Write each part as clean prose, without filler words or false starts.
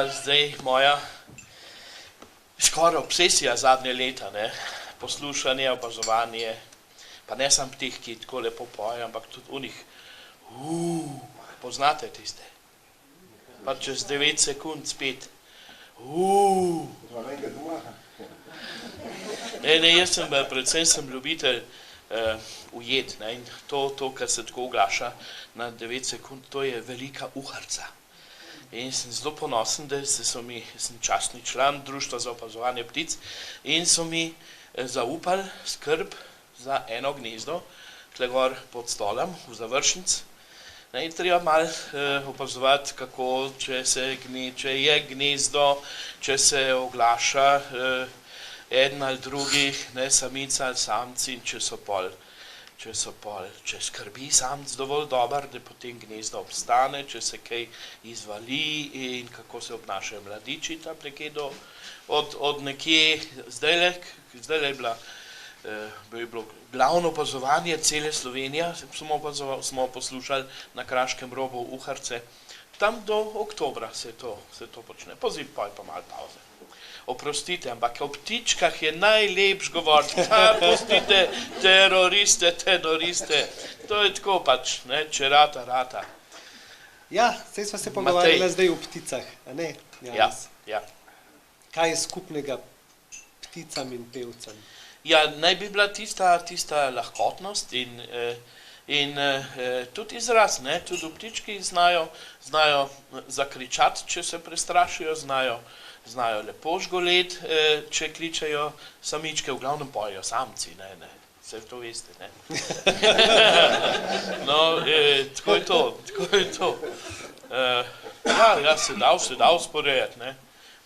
zdaj moja skoraj obsesija zadnje leta, ne, poslušanje, opazovanje, pa ne samo teh, ki tako lepo pojejo, ampak tudi unih, poznate tiste, pa čez 9 sekund spet, Ne, jaz sem, predvsem sem ljubitelj ujet, ne, in to, kar se tako oglaša na 9 sekund, to je velika uharca. In sem zelo ponosen, da sem častni član Društva za opazovanje ptic in so mi zaupali skrb za eno gnezdo, tle gor pod stolom, v završnic. Ne, in treba malo opazovati, kako, če je gnezdo, če se oglaša eden ali drugi, ne, samica ali samci, in če skrbi samc dovolj dober, da potem gnezdo obstane, če se kaj izvali in kako se obnašajo mladiči tam nekje od nekje, zdajle je bilo glavno opazovanje cele Slovenije, smo poslušali na Kraškem robu uharce, tam do oktobra se to počne, pozimi pa malo pauze. Oprostite, ampak o ptičkah je najlepš govoriti, pustite teroriste, to je tako pač, ne, če rata. Ja, saj sva se pogovarjala zdaj o pticah, a ne? Ja. Kaj je skupnega pticam in pevcem? Ja, naj bi bila tista lahkotnost in tudi izraz, ne, tudi ptički znajo zakričati, če se prestrašijo, znajo lepo žgoleti, če kličejo samičke, v glavnem pojejo samci, ne, vse to veste, ne. No, tako je to. Ja, se da usporediti, ne.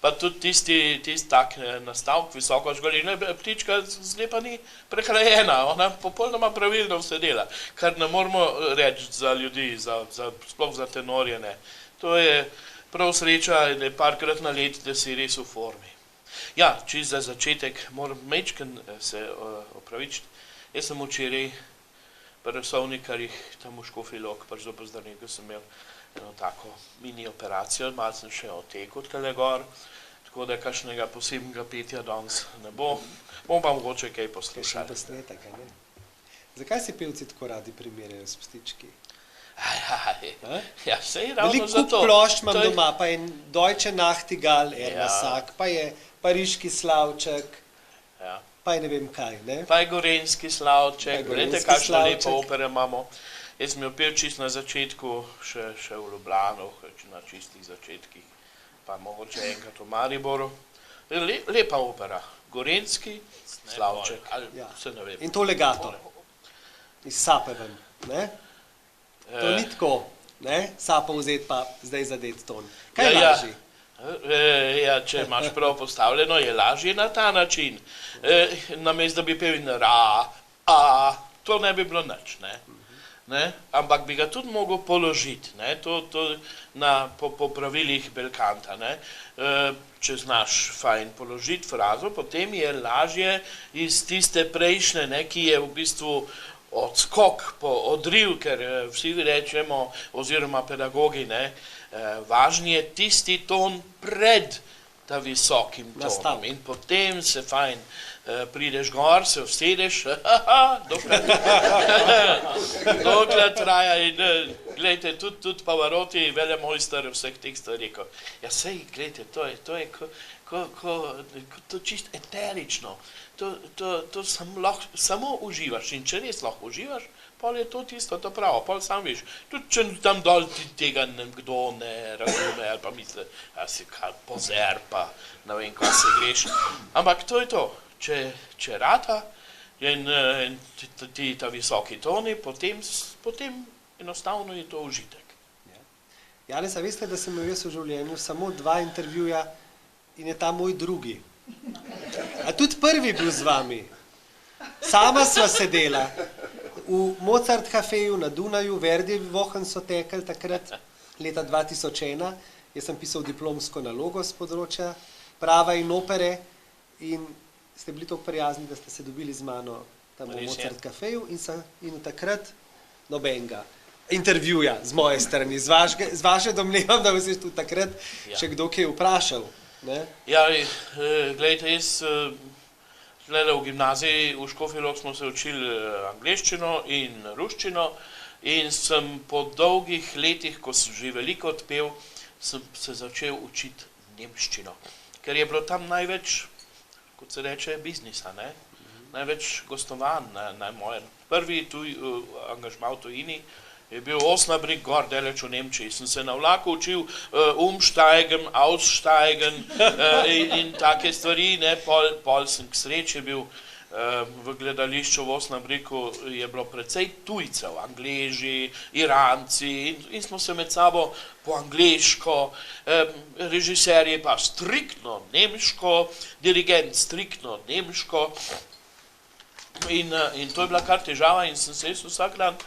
Pa tudi tisti tak nastavek, visoko žgoljenje, ptička zlepa ni prehlajena, ona popolnoma pravilno vse dela, kar ne moramo reči za ljudi, sploh za tenorje, ne. To je prav sreča, da je parkrat na let, da si res v formi. Ja, čisto za začetek moram mečken se opravičiti. Jaz sem včeraj pri Sovnikarjih tam v Škofji Lok, pri zobozdravniku sem imel eno tako mini operacijo, malo sem še otekel tale gor, tako da kakšnega posebnega petja danes ne bo. Bom pa mogoče kaj poslušali. Kakšen posnetek, a ne? Zakaj se pevci tako radi primerjajo s ptički? Ja, sej ravno zato. Veliko plošč imam doma, pa je Deutsche Nachtigall, Ermasak, pa je Pariški slavček, pa je ne vem kaj, ne? Pa je Gorenjski slavček, gledajte, kakšno lepo opere imamo. Jaz sem jo pel čist na začetku, še v Ljubljano, na čistih začetkih, pa mogoče enkrat v Mariboru. Lepa opera, Gorenjski slavček, ali se ne vem. In to legato, iz sape ven, ne? To ni tako, ne? Sapo vzeti pa zdaj zadeti ton. Kaj je lažji? Ja, če imaš prav postavljeno, je lažje na ta način. Namesto da bi pel in ra, a, to ne bi bilo nič, ne? Ampak bi ga tudi mogel položiti, ne? To po pravilih belkanta, ne? Če znaš fajn položiti frazo, potem je lažje iz tiste prejšnje, ne, ki je v bistvu odskok, odriv, ker vsi rečemo, oziroma pedagogi, ne, važen je tisti ton pred ta visokim tonom in potem se fajn prideš gor, se usedeš, dokler traja in gledajte, tudi Pavarotti, velemojster vseh teh stvari rekel. Ja, sej, gledajte, to je to čist eterično. To samo uživaš in če res lahko uživaš, pol je to tisto, to pravo, pol sam veš. Tudi če tam dol ti tega kdo ne razume ali pa misli, da si pozer pa ne vem, kaj se greš. Ampak to je to, če rata in ti ta visoki toni, potem enostavno je to užitek. Janez, a veste, da sem imel jaz v življenju samo 2 intervjuja in je ta moj drugi. A tudi prvi bil z vami. Sama sva sedela v Mozart kafeju na Dunaju, Verdi vohen so tekli takrat, leta 2001. Jaz sem pisal diplomsko nalogo z področja prava in opere in ste bili tako prijazni, da ste se dobili z mano tam v Mozart kafeju in takrat nobenega. intervjuja z moje strani, z vaše domnevam, da vas je tudi takrat še kdo kaj vprašal. Ne? Ja, gledajte, jaz v gimnaziji v Škofji Lok smo se učili angleščino in ruščino in sem po dolgih letih, ko sem že veliko odpel, sem se začel učiti nemščino, ker je bilo tam največ, kot se reče, biznisa, ne? Največ gostovanj na mojem. Prvi angažma v tujini je bil Osnabrück gor, daleč v Nemčiji. Sem se na vlaku učil umsteigen, aussteigen in take stvari, ne, pol sem k sreči bil v gledališču v Osnabrücku, je bilo precej tujcev, Angleži, Iranci in smo se med sabo po angleško, režiserji pa striktno nemško, dirigent striktno nemško. In to je bila kar težava in sem se vsak dan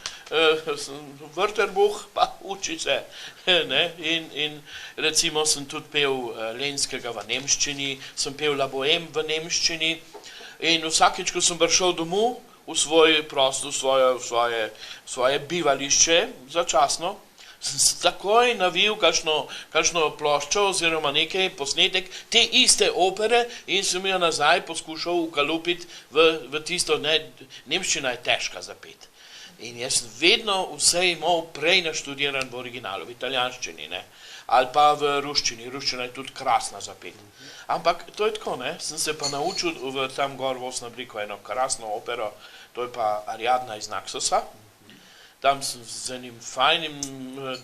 Wörterbuch, pa uči se. In recimo sem tudi pel Lenskega v nemščini, sem pel La Bohème v nemščini in vsakič, ko sem prišel domov v svoj prostor, v svoje bivališče začasno, sem se takoj navil kakšno ploščo oziroma nekaj posnetek te iste opere in sem jo nazaj poskušal ukalupiti v tisto, nemščina je težka za pet. In jaz sem vedno vse imel prej naštudiran v originalu, v italijanščini, ne, ali pa v ruščini, ruščina je tudi krasna za pet. Ampak to je tako, ne, sem se pa naučil tam gor v Osnabrücku eno krasno opero, to je pa Ariadna iz Naxosa. Tam sem z enim fajnim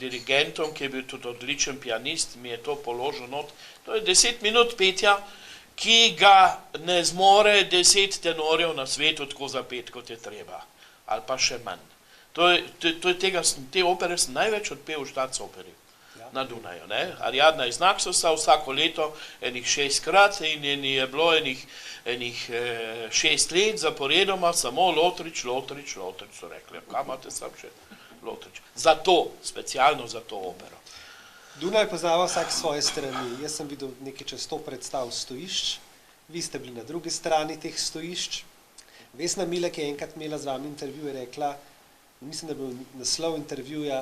dirigentom, ki je bil tudi odličen pianist, mi je to položil not. To je 10 minut petja, ki ga ne zmore 10 tenorjev na svetu tako zapet, kot je treba. Ali pa še manj. Te opere sem največ odpel v Staatsoperi na Dunaju. Ne? Ariadna iz Naxosa vsako leto enih 6-krat in je bilo enih 6 let zaporedoma samo Lotrič, so rekli. Kaj imate sam še? Lotrič. Specialno za to opero. Dunaj poznava vsak svoje strani. Jaz sem videl nekaj čez 100 predstav stojišč, vi ste bili na drugi strani teh stojišč. Vesna Milek je enkrat imela z vami intervju in rekla, mislim, da je bil naslov intervjuja,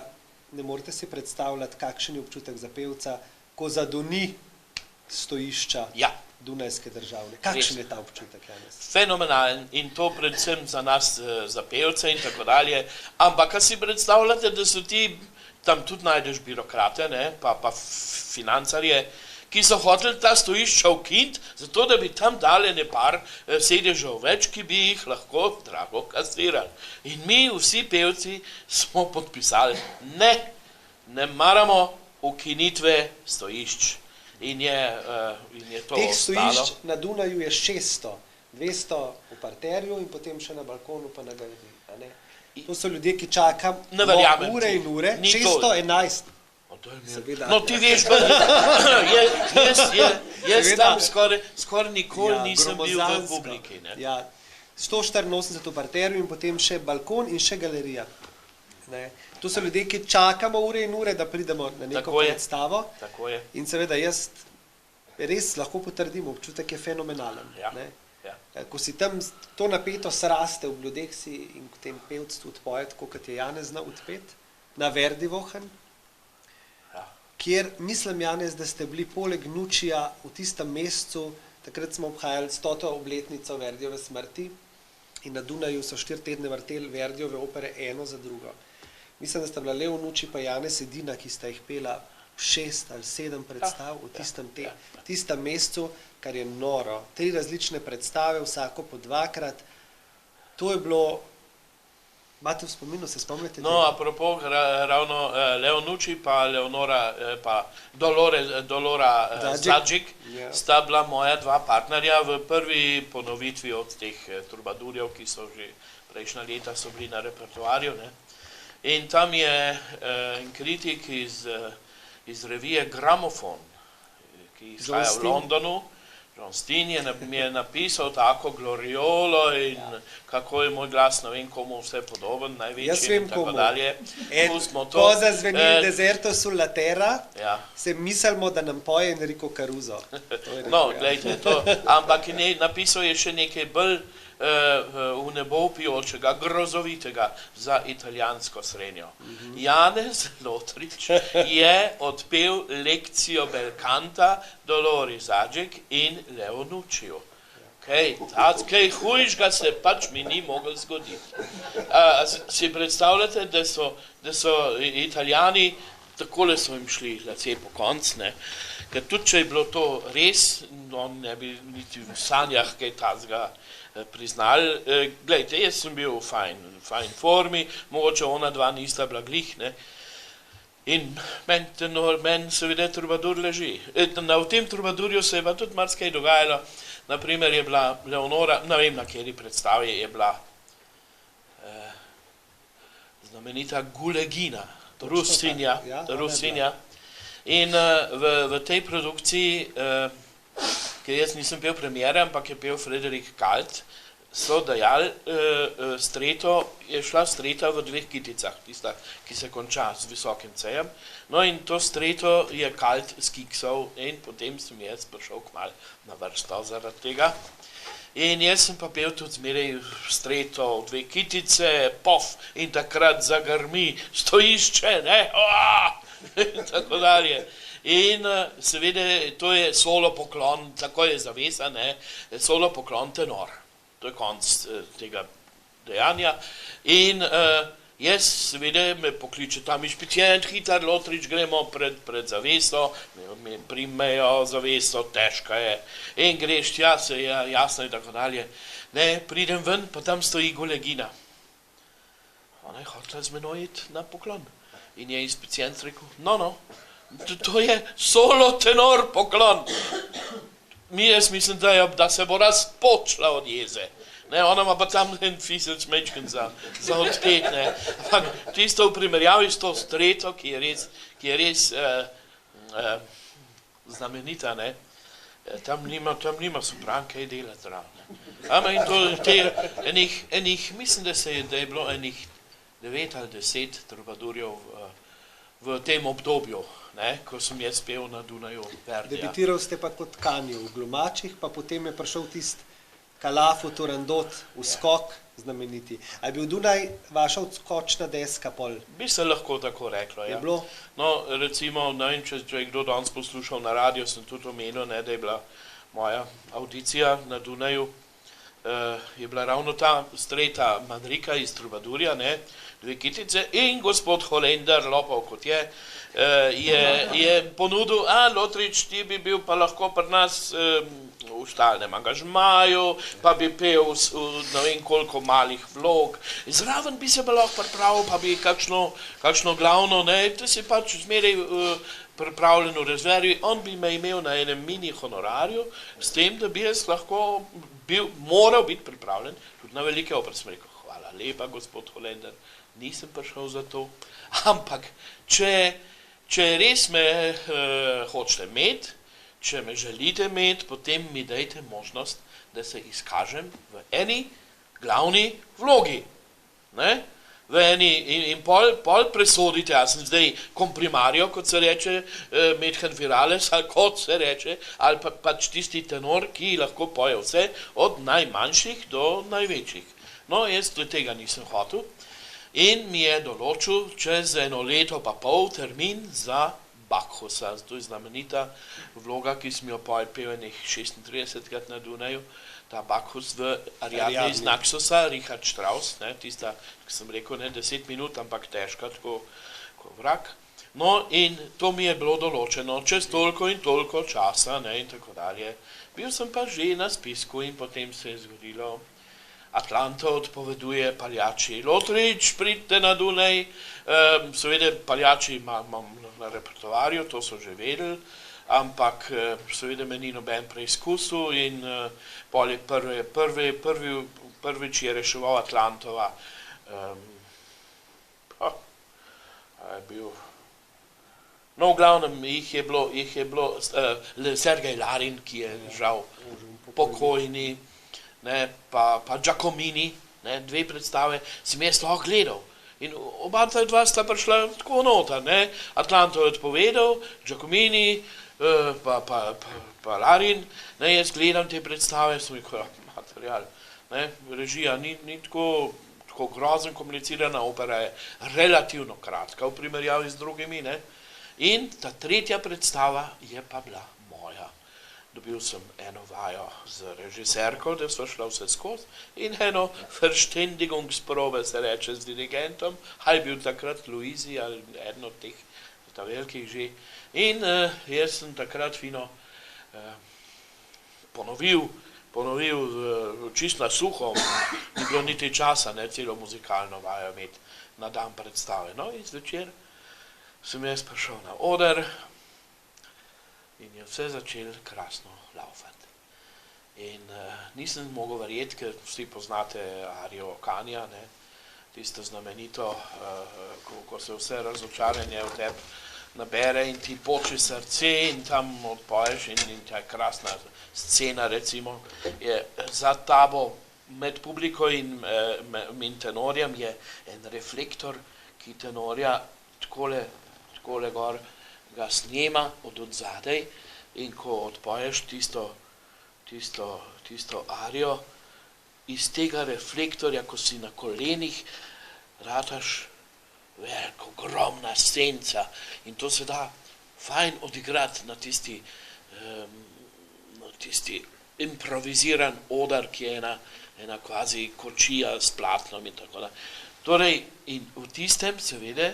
ne morete si predstavljati, kakšen je občutek za pevca, ko zadoni stojišča Dunajske državne. Kakšen je ta občutek, Janez? Fenomenalen in to predvsem za nas, za pevce in tako dalje. Ampak, kaj si predstavljate, da so ti, tam tudi najdeš birokrate, ne, pa financarje, ki so hoteli ta stojišča ukiniti, zato da bi tam dali nepar sedežev več, ki bi jih lahko drago kasirali. In mi, vsi pevci, smo podpisali, ne maramo ukinitve stojišč. In je to ostalo. Teh stojišč na Dunaju je 600, 200 v parterju in potem še na balkonu pa na galeriji. To so ljudje, ki čakajo ure in ure, 611. No, ti veš, jaz tam skoraj nikoli nisem bil v publiki. 184 v parterju in potem še balkon in še galerija. To so ljudje, ki čakamo ure in ure, da pridemo na neko predstavo. In seveda jaz res lahko potrdim, občutek je fenomenalen. Ko si tam to napetost raste v ljudeh in potem pevc tudi poje, tako kot je Janez zna odpet, na Verdi Wochen, kjer mislim, Janez, da ste bili poleg Nučija v tistem mesecu, takrat smo obhajali 100. obletnico Verdijove smrti in na Dunaju so 4 tedne vrteli Verdijove opere eno za drugo. Mislim, da sta bila Leo Nuči pa Janez edina, ki sta jih pela 6 ali 7 predstav v tistem mesecu, kar je noro. 3 različne predstave, vsako po 2-krat. To je bilo... Imate v spominu, se spomnite? No, apropo, ravno Leo Nuči pa Dolora Zadžik sta bila moja 2 partnerja v prvi ponovitvi od teh trubadurjev, ki so že prejšnja leta so bili na repertoarju. In tam je en kritik iz revije Gramofon, ki izhaja v Londonu, John Steen mi je napisal tako gloriolo in kako je moj glas, ne vem komu vse podoben, največji in tako dalje. Ko zazveni Deserto sulla terra, se mislimo, da nam poje Enrico Caruso. No, gledajte, to, ampak napisal je še nekaj bolj v nebo pijočega, grozovitega za italijansko srednjo. Janez Lotrič je odpel lekcijo Belcanta, Dolores Zadžek in Leonucciu. Kaj hujšega se pač mi ni mogel zgoditi. Si predstavljate, da so Italijani, takole so jim šli lace po konc, ne? Ker tudi, če je bilo to res, on ne bi niti v sanjah kaj tazga priznali. Glejte, jaz sem bil v fajn formi, mogoče ona dva nista bila glih, ne? In meni seveda trubadur leži. V tem trubadurju se je pa tudi marsikaj dogajalo. Naprimer je bila Leonora, ne vem na kateri predstavi, je bila znamenita Gulegina, Rusinja. In v tej produkciji, ker jaz nisem pel premiere, ampak je pel Frederik Kalt, so dajali je šla streta v 2 kiticah, tista, ki se konča z visokim cejem. No in to streto je Kalt skiksal in potem sem jaz prišel kmalu na vrsto zaradi tega. In jaz sem pa pel tudi zmeraj streto, 2 kitice, pof, in takrat zagrmi stojišče, ne, in tako dalje. In seveda to je solo poklon, tako je zavesa, ne, solo poklon tenor. To je konc tega dejanja. In jaz seveda me pokliče tam inšpicient, Hitar Lotrič, gremo pred zaveso, me primejo zaveso, težka je. In greš tja, se je jasno in tako dalje. Ne, pridem ven, pa tam stoji Gulegina. Ona je hotela z menoj iti na poklon. In je inšpicient rekel, no, to je solo tenor poklon. Jaz mislim, da se bo razpočla od jeze. Ne, ona ima pa tam en fiselč mečken za odpet, ne. Ampak tisto v primerjavi s to streto, ki je res znamenita, ne. Tam nima sopran kaj delati ravno. Ampak in to mislim, da je bilo enih 9 ali 10 trubadurjev v tem obdobju, ne, ko sem jaz pel na Dunaju Verdija. Debitiral ste pa kot Kanju v Glumačih, pa potem je prišel tist Kalafu, Turandot, Uskok, znameniti. A je bil Dunaj vaša odskočna deska pol? Bi se lahko tako reklo, ja. Je bilo? No, recimo, ne vem, če je kdo danes poslušal na radio, sem tudi omenil, ne, da je bila moja audicija na Dunaju, je bila ravno ta streta Manrika iz Trubadurja, ne, 2 kitice in gospod Holender, lopov kot je ponudil, Lotrič, ti bi bil pa lahko pri nas v stalnem angažmaju, pa bi pel ne vem koliko malih vlog, zraven bi se pa lahko pripravil, pa bi kakšno glavno, ne, to si pač zmeraj pripravljen v razverju, on bi me imel na enem mini honorarju, s tem, da bi jaz lahko moral biti pripravljen tudi na velike opere. Sem rekel, hvala lepa, gospod Holender, nisem prišel za to, ampak če res me hočete imeti, če me želite imeti, potem mi dajte možnost, da se izkažem v eni glavni vlogi. Ne? V eni in pol presodite, jaz sem zdaj komprimario, kot se reče, Methan Virales, ali kot se reče, ali pač tisti tenor, ki lahko poje vse, od najmanjših do največjih. No, jaz tega nisem hotel in mi je določil čez 1 leto pa pol termin za Bakhusa. To je znamenita vloga, ki sem jo pel enih 36krat na Dunaju. Ta Bakhus v Ariadne iz Naxosa, Richard Strauss, ne, tista, ki sem rekel, ne, 10 minut, ampak težka, tako vrak. No, in to mi je bilo določeno čez toliko in toliko časa, ne, in tako dalje. Bil sem pa že na spisku in potem se je zgodilo, Atlanto odpoveduje Pagliacci. Lotrič, pridite na Dunaj, seveda Pagliacci imam na repertoarju, to so že vedeli, ampak seveda me ni noben preizkusil in pol je prvič je reševal Atlantova, je bil, no v glavnem jih je bilo Sergej Larin, ki je žal pokojni, ne, pa Giacomini, ne, 2 predstave, sem jaz lahko gledal. In oba dva sta prišla tako nota, ne, Atlanto je odpovedal, Giacomini, pa Larin, ne, jaz gledam te predstave, sem rekel, material, Ne? Režija ni tako grozen komplicirana, opera je relativno kratka v primerjavi z drugimi. Ne? In ta tretja predstava je pa bila moja. Dobil sem eno vajo z režiserko, da sva šla vse skozi, in eno Verständigungsprobe, se reče, z dirigentom, ali bil takrat Luisi, ali eden od teh ta velikih že. In jaz sem takrat fino ponovil čist na suho, ni bilo niti časa, ne, celo muzikalno vajo imeti na dan predstave. No, in zvečer sem jaz prišel na oder in je vse začel krasno laufati. In nisem mogel verjeti, ker vsi poznate arijo Kanja, ne, tisto znamenito, ko se vse razočaranje v tebi nabere in ti poče srce in tam odpoješ in ta krasna scena, recimo, je za tabo med publiko in tenorjem je en reflektor, ki tenorja takole gor ga snema od odzadej, in ko odpoješ tisto arijo, iz tega reflektorja, ko si na kolenih, rataš veliko, ogromna senca, in to se da fajn odigrati na tisti improviziran oder, ki je ena kvazi kočija s platnom in tako da. Torej, in v tistem, seveda,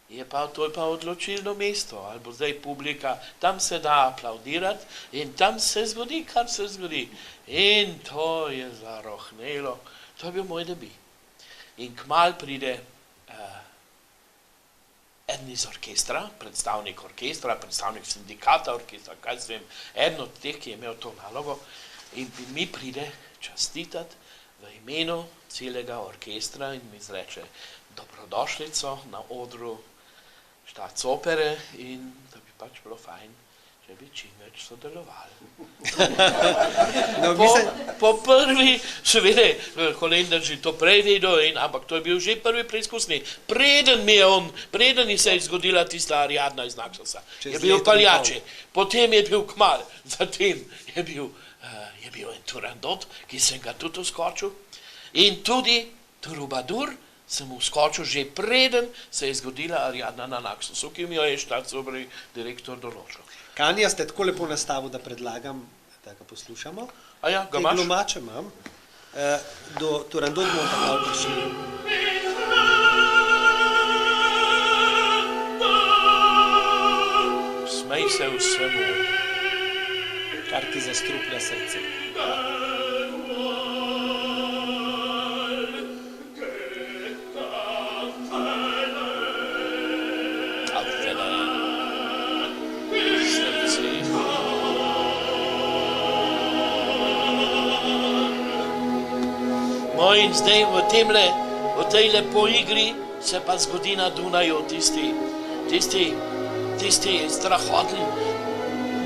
to je pa odločilno mesto, ali bo zdaj publika, tam se da aplaudirati in tam se zgodi, kar se zgodi. In to je zarohnelo, to je bil moj debi. In kmalu pride eden iz orkestra, predstavnik orkestra, predstavnik sindikata orkestra, kaj se vem, eden od teh, ki je imel to nalogo, in mi pride častitati v imenu celega orkestra in mi izreče dobrodošlico na odru Staatsopere in da bi pač bilo fajn, če bi čim več sodelovali. Po prvi, seveda, Holender že to prej vedel, ampak to je bil že prvi preizkusni. Preden se je zgodila tista Ariadna iz Naxosa, je bil Paljači, potem je bil Kmal, zatem je bil en Turandot, ki sem ga tudi uskočil, in tudi Troubadour sem uskočil že preden se je zgodila Ariadna na Naxosu, ki mi jo je Staatsoperni direktor določil. Kanja ste tako lepo nastavil, da predlagam, da ga poslušamo. A ja, ga imaš? Te glumače imam. Do Turandot bomo tako prišli. Smej se vsemu, kar ti zastruplja srce. No in zdaj v tejle poigri se pa zgodi na Dunaju tisti strahoten,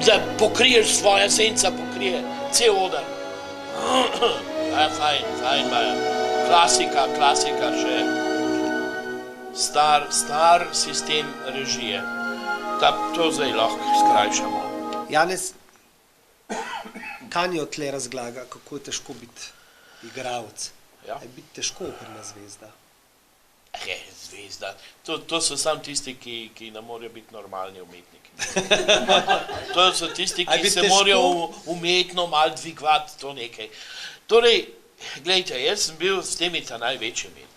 da pokriješ svoja senca, pokrije cel oder. Fajn, klasika še. Star sistem režije. To zdaj lahko skrajšamo. Janez, Kanjo tle razglaga, kako je težko biti igralec. Ja. Je biti težko operna zvezda. Zvezda. To so samo tisti, ki ne morajo biti normalni umetniki. To so tisti, ki se morajo umetno malo dvigovati, to nekaj. Torej, gledajte, jaz sem bil s temi ta največjimi.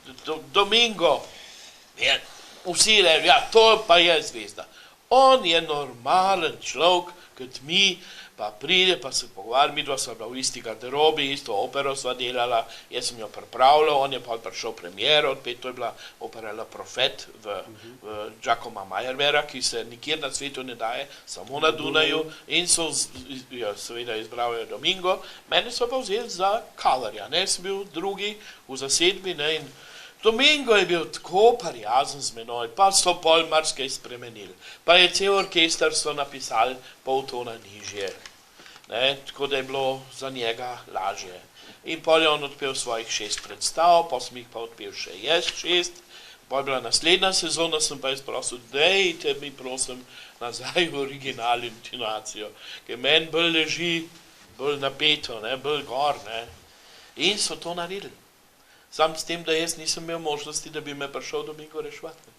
Domingo, vsi reči, ja, to pa je zvezda. On je normalen človek, kot mi, pa pride, pa se pogovarja, midva sva bila v isti garderobi, isto opero sva delala, jaz sem jo pripravljal, on je pa prišel premiero, odpet, to je bila opera La Profet v Giacomo Meyerbeera, ki se nikjer na svetu ne daje, samo na Dunaju, in so seveda izbral je Domingo, mene so pa vzeli za kavarja, ne, sem bil drugi v zasedbi, ne, in Domingo je bil tako prijazen z menoj, pa so pol marsikaj spremenili. Pa je cel orkester so napisali pol tona nižje, ne, tako da je bilo za njega lažje. In pol je on odpel svojih 6 predstav, pa sem jih pa odpel še jaz 6, pol je bila naslednja sezona, sem pa jaz prosil, dejte mi prosim nazaj v originalno intonacijo, ker meni bolj leži, bolj napeto, ne, bolj gor, ne. In so to naredili. Sam s tem, da jaz nisem imel možnosti, da bi me prišel Domingo reševati.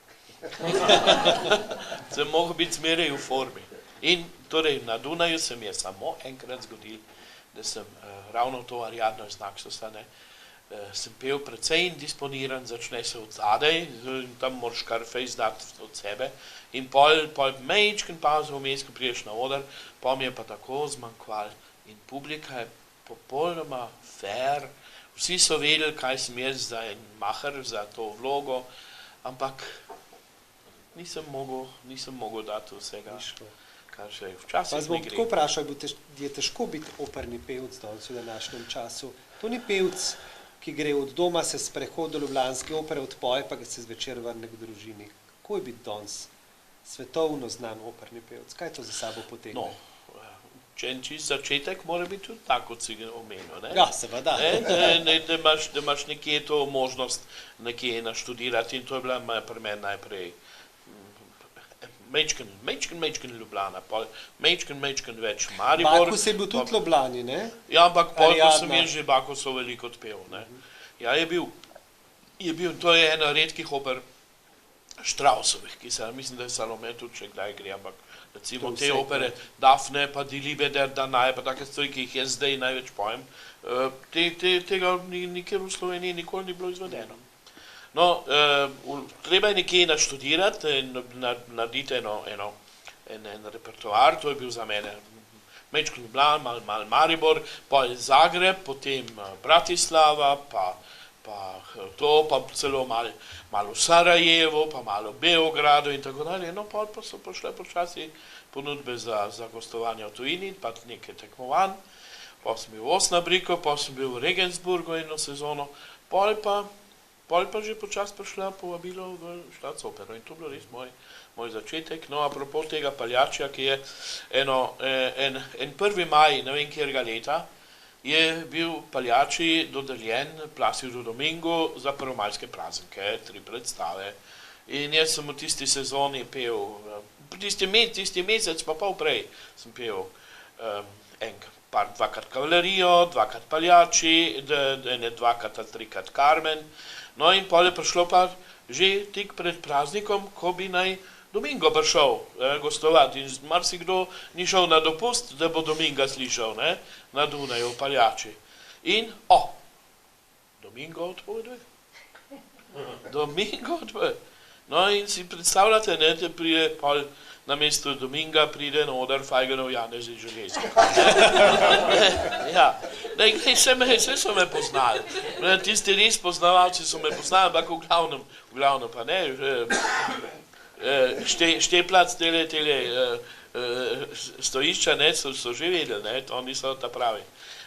Sem mogel biti zmeraj v formi. In torej na Dunaju se mi je samo enkrat zgodil, da sem ravno to Ariadno iz Naxosa, sem pel precej indisponiran, začne se od zadaj, tam moraš kar fejs dati od sebe in pol mejčken pauzo vmes, ko priješ na oder, pol mi je pa tako zmanjkval in publika je popolnoma fair, vsi so vedeli, kaj sem jaz za en maher, za to vlogo, ampak nisem mogel dati vsega, kar še včasih ne gre. Vas bom tako vprašal, je težko biti operni pevc danes v današnjem času. To ni pevc, ki gre od doma, se sprehod do ljubljanske opere, odpoje, pa ga se zvečer vrne k družini. Kako je biti danes svetovno znan operni pevc? Kaj to za sabo potegne? No, če en čist začetek, mora biti tudi tako, kot si ga omenil. Ja, seveda. Da imaš nekje to možnost nekje naštudirati in to je bila pri meni najprej mečken Ljubljana, mečken več Maribor. Bakus je bil tudi Ljubljani, ne? Ja, ampak pol sem jaz že Bakusov veliko odpel, ne. Ja, je bil, to je ena redkih oper Štrausovih, ki se, mislim, da je Salome tudi še kdaj gre, ampak recimo te opere Dafne, pa Die Liebe der Danae, pa take stvari, ki jih jaz zdaj največ pojem, tega nikjer v Sloveniji nikoli ni bilo izvedeno. No, treba je nekje naštudirati in narediti en repertoar, to je bil za mene mečken Ljubljana, mal Maribor, pa Zagreb, potem Bratislava, pa celo malo v Sarajevo, pa malo v Beogradu in tako dalje. No, pa so prišle počasi ponudbe za gostovanje v tujini, pa nekaj tekmovanj, pa sem bil v Osnabriku, pa sem bil v Regensburgu eno sezono, pol pa že počas prišla povabilo v Štatsopero in to je bilo res moj začetek. No, apropos tega Paljačija, ki je en 1. maj, ne vem kjerega leta, je bil Paljači dodeljen Placido Domingo za prvomajske praznike, 3 predstave. In jaz sem v tisti sezoni pel, tisti mesec pa pol prej sem pel dvakrat Kavalerijo, dvakrat Paljači, 2krat ali 3krat Carmen. No in pol je prišlo pa že tik pred praznikom, ko bi naj Domingo prišel gostovati in marsikdo ni šel na dopust, da bo Dominga slišal, ne, na Dunaju v Paljači. In, Domingo odpoveduje. Domingo odpoveduje. No in si predstavljate, ne, da pride pol na mesto Dominga pride na oder Fajgenov Janez iz Železke. Ja, vse so me poznali. Tisti res poznavalci so me poznali, ampak v glavnem pa ne. Šteplac tele stojišča, ne, so že vedeli, ne, to niso ta pravi.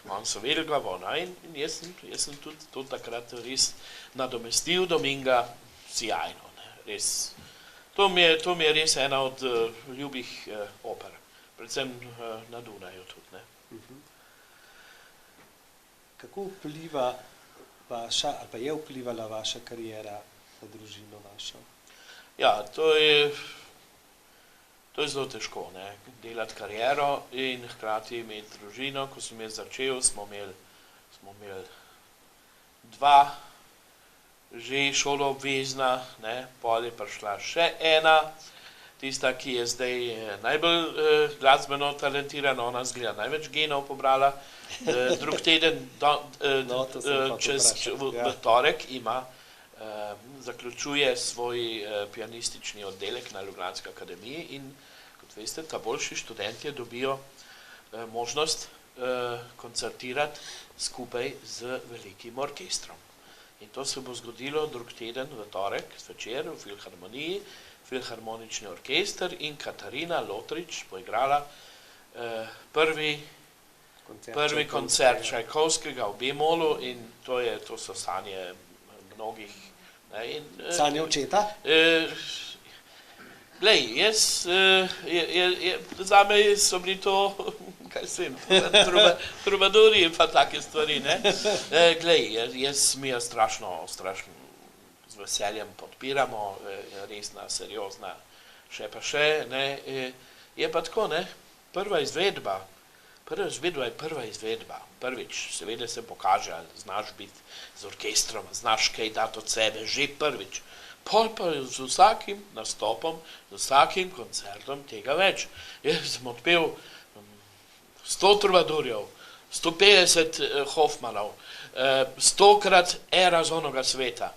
On so vedeli, kaj bo, in jaz sem tudi to takrat res nadomestil Dominga sjajno, ne, res. To mi je res ena od ljubih oper, predvsem na Dunaju tudi, ne. Kako vpliva vaša, ali pa je vplivala vaša kariera na družino vašo? Ja, to je zelo težko, ne, delati kariero in hkrati imeti družino. Ko sem jaz začel, smo imeli 2 že šolo obvezna, ne, pol je prišla še ena, tista, ki je zdaj najbolj glasbeno talentirana, ona zgleda največ genov pobrala. Drug teden, v torek ima, zaključuje svoj pianistični oddelek na Ljubljanski akademiji in, kot veste, ta boljši študentje dobijo možnost koncertirati skupaj z velikim orkestrom. In to se bo zgodilo drug teden v torek, zvečer v Filharmoniji, Filharmonični orkester in Katarina Lotrič bo igrala prvi koncert Čajkovskega v B-molu in to so sanje mnogih. Sanje očeta? Glej, zame so bili to, kaj sem, trubaduri in pa take stvari, ne. Glej, jaz mi je strašno z veseljem podpiramo, resna, seriozna, še pa še, ne. Je pa tako, ne, prva izvedba Vedno je prva izvedba. Prvič, seveda se pokaže, ali znaš biti z orkestrom, znaš kaj dati od sebe, že prvič. Pol pa z vsakim nastopom, z vsakim koncertom tega več. Jaz sem odpel 100 trubadurjev, 150 Hoffmanov, 100-krat Era z onoga sveta.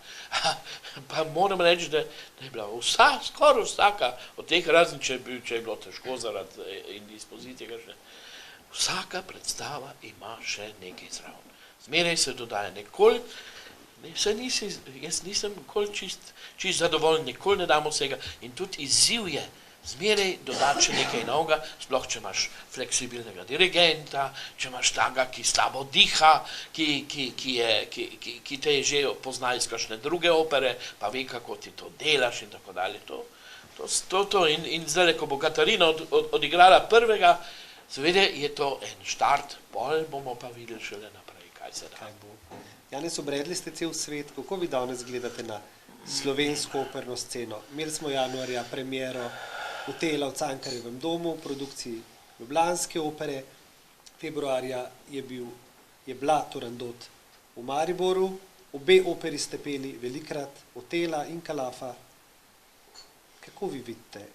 Pa moram reči, da je bila skoraj vsaka od teh razen, če je bilo težko zaradi indispozicije, vsaka predstava ima še nekaj zraven. Zmeraj se dodaja nikoli, jaz nisem nikoli čist zadovoljen, nikoli ne dam vsega in tudi izziv je zmeraj dodati še nekaj novega, sploh če imaš fleksibilnega dirigenta, če imaš tega, ki slabo diha, ki te je že pozna iz kakšne druge opere, pa ve, kako ti to delaš in tako dalje. In zdaj, ko bo Katarina odigrala prvega, seveda je to en štart, pol bomo pa videli šele naprej, kaj se da. Janez, obredli ste cel svet, kako vi danes gledate na slovensko operno sceno? Imeli smo januarja premiero Otela v Cankarjevem domu, v produkciji ljubljanske opere, februarja je bila Turandot v Mariboru, obe operi ste peli velikrat, Otela in Kalafa. Kako vi vidite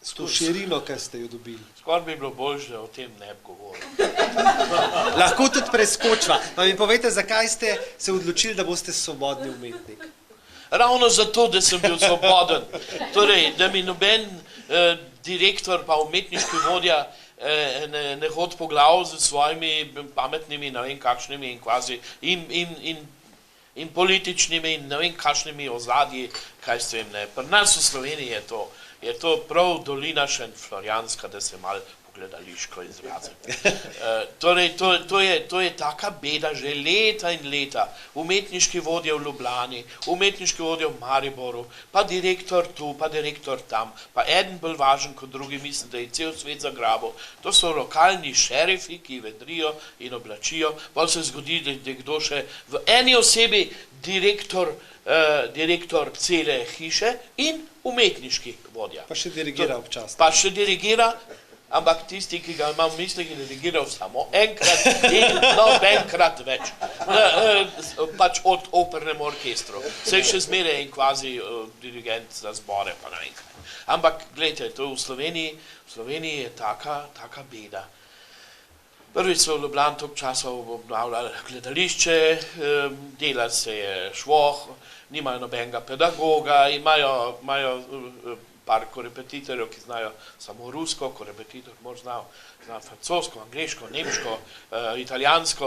s to širino, kaj ste jo dobili? Skoraj bi bilo boljše, da o tem ne bi govoril. Lahko tudi preskočiva. Pa mi povejte, zakaj ste se odločili, da boste svobodni umetnik? Ravno zato, da sem bil svoboden. Torej, da mi noben direktor pa umetniški vodja ne hodi po glavu z svojimi pametnimi, ne vem kakšnimi in kvazi in političnimi in ne vem kakšnimi ozadji, kaj s tem ne. Pri nas v Sloveniji je to prav dolina še florijanska, da se malo gledališko izrazim. Torej, to je taka beda že leta in leta. Umetniški vodje v Ljubljani, umetniški vodje v Mariboru, pa direktor tu, pa direktor tam, pa eden bolj važen kot drugi, mislim, da je cel svet zagrabil. To so lokalni šerifi, ki vedrijo in oblačijo, pa se zgodi, da je kdo še v eni osebi direktor cele hiše in umetniški vodja. Pa še dirigira občasno. Pa še dirigira, ampak tisti, ki ga imam v mislih, je dirigiral samo enkrat in nobenkrat več. Pač od opernem orkestru. Saj še zmeraj in kvazi dirigent za zbore, pa ne vem kaj. Ampak, gledajte, to v Sloveniji je taka beda. Prvič so v Ljubljani toliko časov obnavljali gledališče, dela se je švoh, nimajo nobenega pedagoga, imajo par korepetitorjev, ki znajo samo rusko, korepetitor zna francosko, angleško, nemško, italijansko,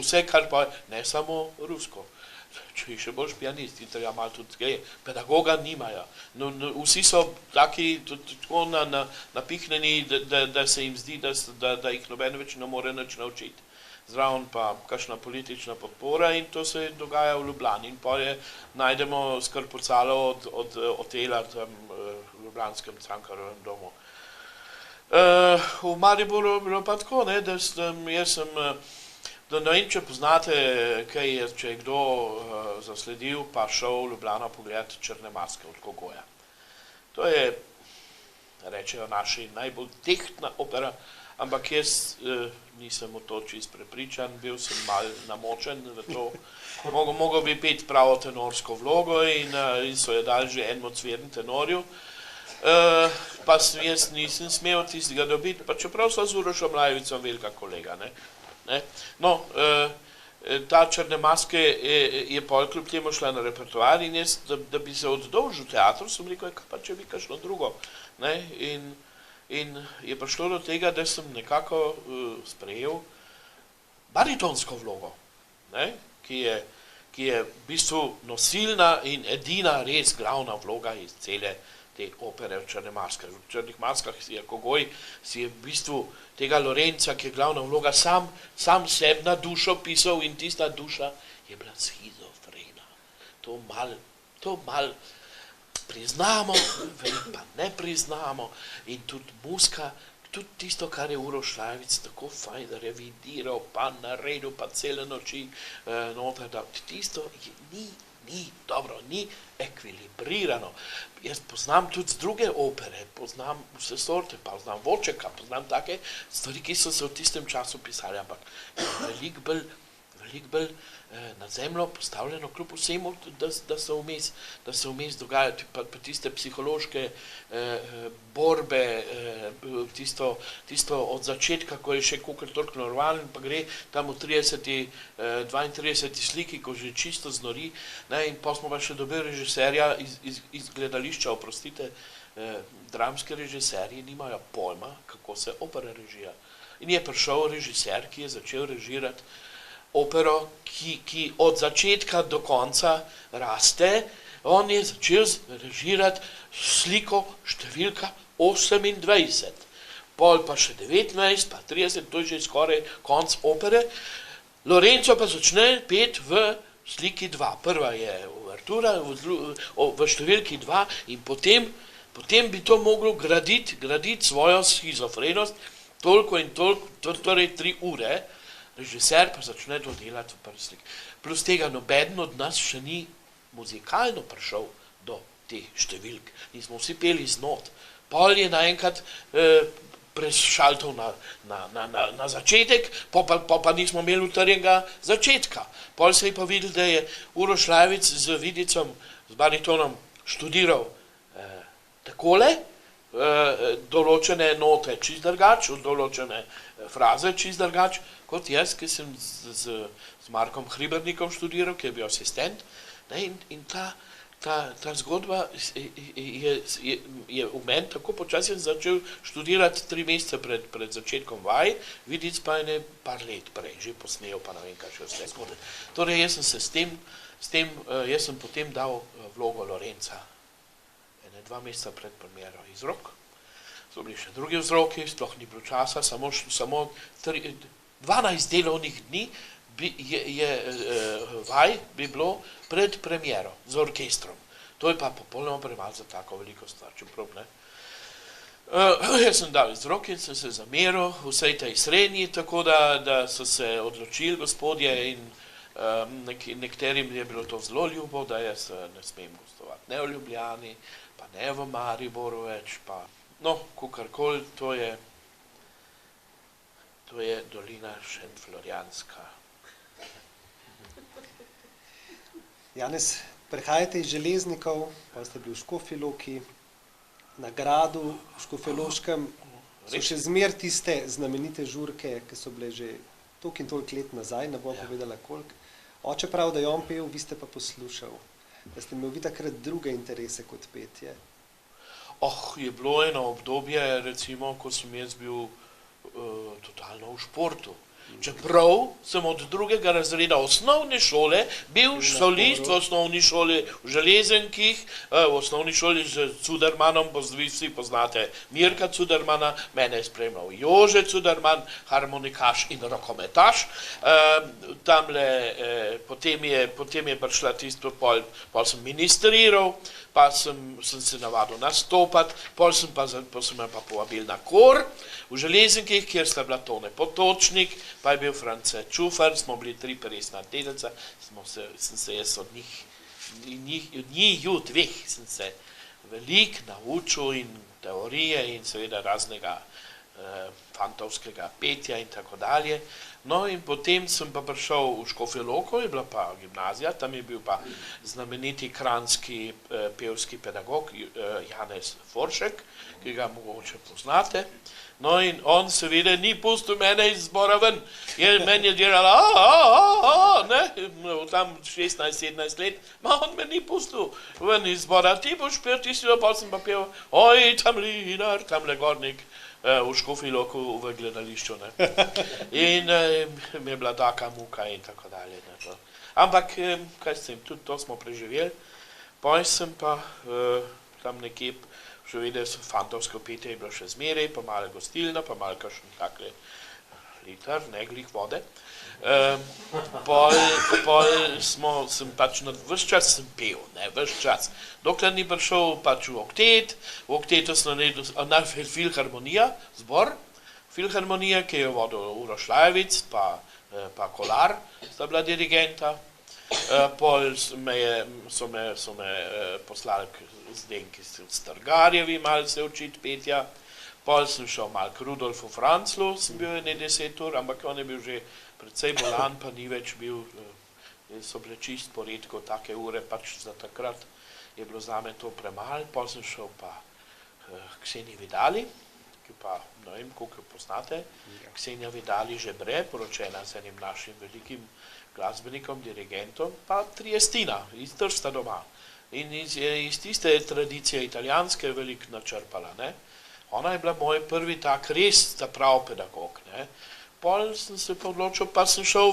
vse kar pa ne samo rusko. Če še boš pianist, italija malo tudi gre, pedagoga nimajo. Vsi so taki tako napihnjeni, da se jim zdi, da jih noben več ne more nič naučiti. Zraven pa kakšna politična podpora in to se dogaja v Ljubljani. In pa najdemo skrpucalo od Otela v ljubljanskem Cankarjevem domu. V Mariboru je bilo pa tako, da jaz sem, da ne vem, če poznate, če je kdo zasledil, pa šel v Ljubljano pogledati Črne maske od Kogoja. To je, rečejo naši, najbolj tehtna opera, ampak jaz nisem v to čist prepričan, bil sem mal namočen v to. Mogel bi peti pravo tenorsko vlogo in so jo dali že enemu cvirnem tenorju. Pa jaz nisem smel tistega dobiti, pa čeprav so z Urošom Lajevicom velika kolega. No, ta Črne maske je pol kljub temu šla na repertoar in jaz, da bi se oddolžil v teatru, sem rekel, pa če bi kakšno drugo. In je prišlo do tega, da sem nekako sprejel baritonsko vlogo, ki je v bistvu nosilna in edina res glavna vloga iz cele te opere v Črne maske. V Črnih maskah je Kogoj, si je v bistvu tega Lorenca, ki je glavna vloga, sam sebi na dušo pisal in tista duša je bila schizofrena. To mal priznamo, pa ne priznamo in tudi muska, tudi tisto, kar je Uroš Lajevic tako fajn revidiral, pa naredil, pa cele noči noter, da tisto ni ni ekvilibrirano. Jaz poznam tudi druge opere, poznam vse sorte, poznam Vočeka, poznam take stvari, ki so se v tistem času pisali, ampak veliko bolj na zemljo postavljeno kljub vsemu, da se vmes dogajajo pa tiste psihološke borbe, tisto od začetka, ko je še kakor toliko normalen, pa gre tam v 32. sliki, ko že čisto znori, ne, in pa smo pa še dobili režiserja iz gledališča, oprostite, dramski režiserji nimajo pojma, kako se opera režira. In je prišel režiser, ki je začel režirati opero, ki od začetka do konca raste, on je začel režirati sliko številka 28, pol pa še 19, pa 30, to je že skoraj konc opere. Lorenzo pa začne pet v sliki 2. Prva je uvertura v številki 2 in potem bi to moglo graditi svojo schizofrenost toliko in toliko, torej 3 ure, režiser pa začne to delati v prvi sliki. Plus tega nobeden od nas še ni muzikalno prišel do teh številk. Nismo vsi peli z not. Pol je naenkrat prešaltov na začetek, pa nismo imeli utrjenega začetka. Pol se je pa videl, da je Uroš Lajovic z Vidicom, z baritonom študiral takole, določene note čist drugač, določene fraze čist drugač, kot jaz, ki sem z Markom Hribernikom študiral, ki je bil asistent. In ta zgodba je v meni tako počasi začel študirati 3 mesece pred začetkom vaj, Vidic pa je par let prej, že posnel, pa ne vem, kaj še vse zgodbe. Torej, jaz sem potem dal vlogo Lorenca 2 meseca pred premiero iz rok. So bili še drugi vzroki, sploh ni bilo časa, samo 12 delovnih dni vaj bi bilo pred premiero z orkestrom. To je pa popolnoma premalo za tako veliko stvar, čeprav ne. Jaz sem dal izrok in sem se zameril vsej tej srednji, tako da so se odločili gospodje in nekaterim je bilo to zelo ljubo, da jaz ne smem gostovati ne v Ljubljani, pa ne v Mariboru več, pa no, kakorkoli, to je dolina Šentflorjanska. Janez, prehajate iz Železnikov, pa ste bili v Škofji Loki, na gradu v Škofjeloškem, so še zmer tiste znamenite žurke, ki so bile že toliko in toliko let nazaj, ne bom povedala koliko. Oče prav, da je on pel, vi ste pa poslušal. Da ste imeli vi takrat druge interese kot petje. Je bilo eno obdobje, recimo, ko sem jaz bil totalno v športu. Čeprav sem od 2. razreda osnovne šole bil solist v osnovni šoli v Železenkih, v osnovni šoli z Cudermanom, vi vsi poznate Mirka Cudermana, mene je spremljal Jože Cuderman, harmonikaš in rokometaš. Potem je prišla tisto, pol sem ministriral, pa sem se navadil nastopati, pol sem me pa povabil na kor v Železenkih, kjer sta bila Tone Potočnik, pa je bil France Čufar, smo bili 3 peresna tedenca, sem se jaz od njiju 2 sem se veliko naučil in teorije in seveda raznega fantovskega petja in tako dalje. No in potem sem pa prišel v Škofjo Loko, je bila pa gimnazija, tam je bil pa znameniti kranjski pevski pedagog Janez Foršek, ki ga mogoče poznate. No in on seveda ni pustil mene iz zbora ven. Meni je delala, tam 16-17 let, on me ni pustil ven iz zbora. Ti boš pel, ti si pa sem pa pel, oj, tam linar, tam le gornik v Škofji Loku v gledališču. In mi je bila taka muka in tako dalje. Ampak, kaj s tem, tudi to smo preživeli. Potem sem pa tam nekje še vedel, fantovsko petje je bilo še zmeraj, pa malo gostilna, pa malo kakšen takle liter, ne glih vode. Sem pač ves čas sem pel, ves čas. Dokler ni prišel pač v oktet, v oktetu sem naredil filharmonija, zbor, filharmonija, ki je vodil Uroš Lajovic, pa Kolar, sta bila dirigenta. Pol so me poslali k Zdenki Strgarjevi malo se učiti petja, pol sem šel malo k Rudolfu Franclu, sem bil ene 10 ur, ampak on je bil že precej bolan, pa ni več bil, so bile čist poredko take ure, pač za takrat je bilo zame to premalo, pol sem šel pa Kseniji Vidali, ki pa, ne vem, koliko jo poznate, Ksenija Vidali Žebre, poročena z enim našim velikim glasbenikom, dirigentom, pa Triestina, iz Trsta doma. In iz tiste tradicije italijanske veliko načrpala, ne. Ona je bila moj prvi tak res ta prav pedagog, ne. Pol sem se pa odločil, pa sem šel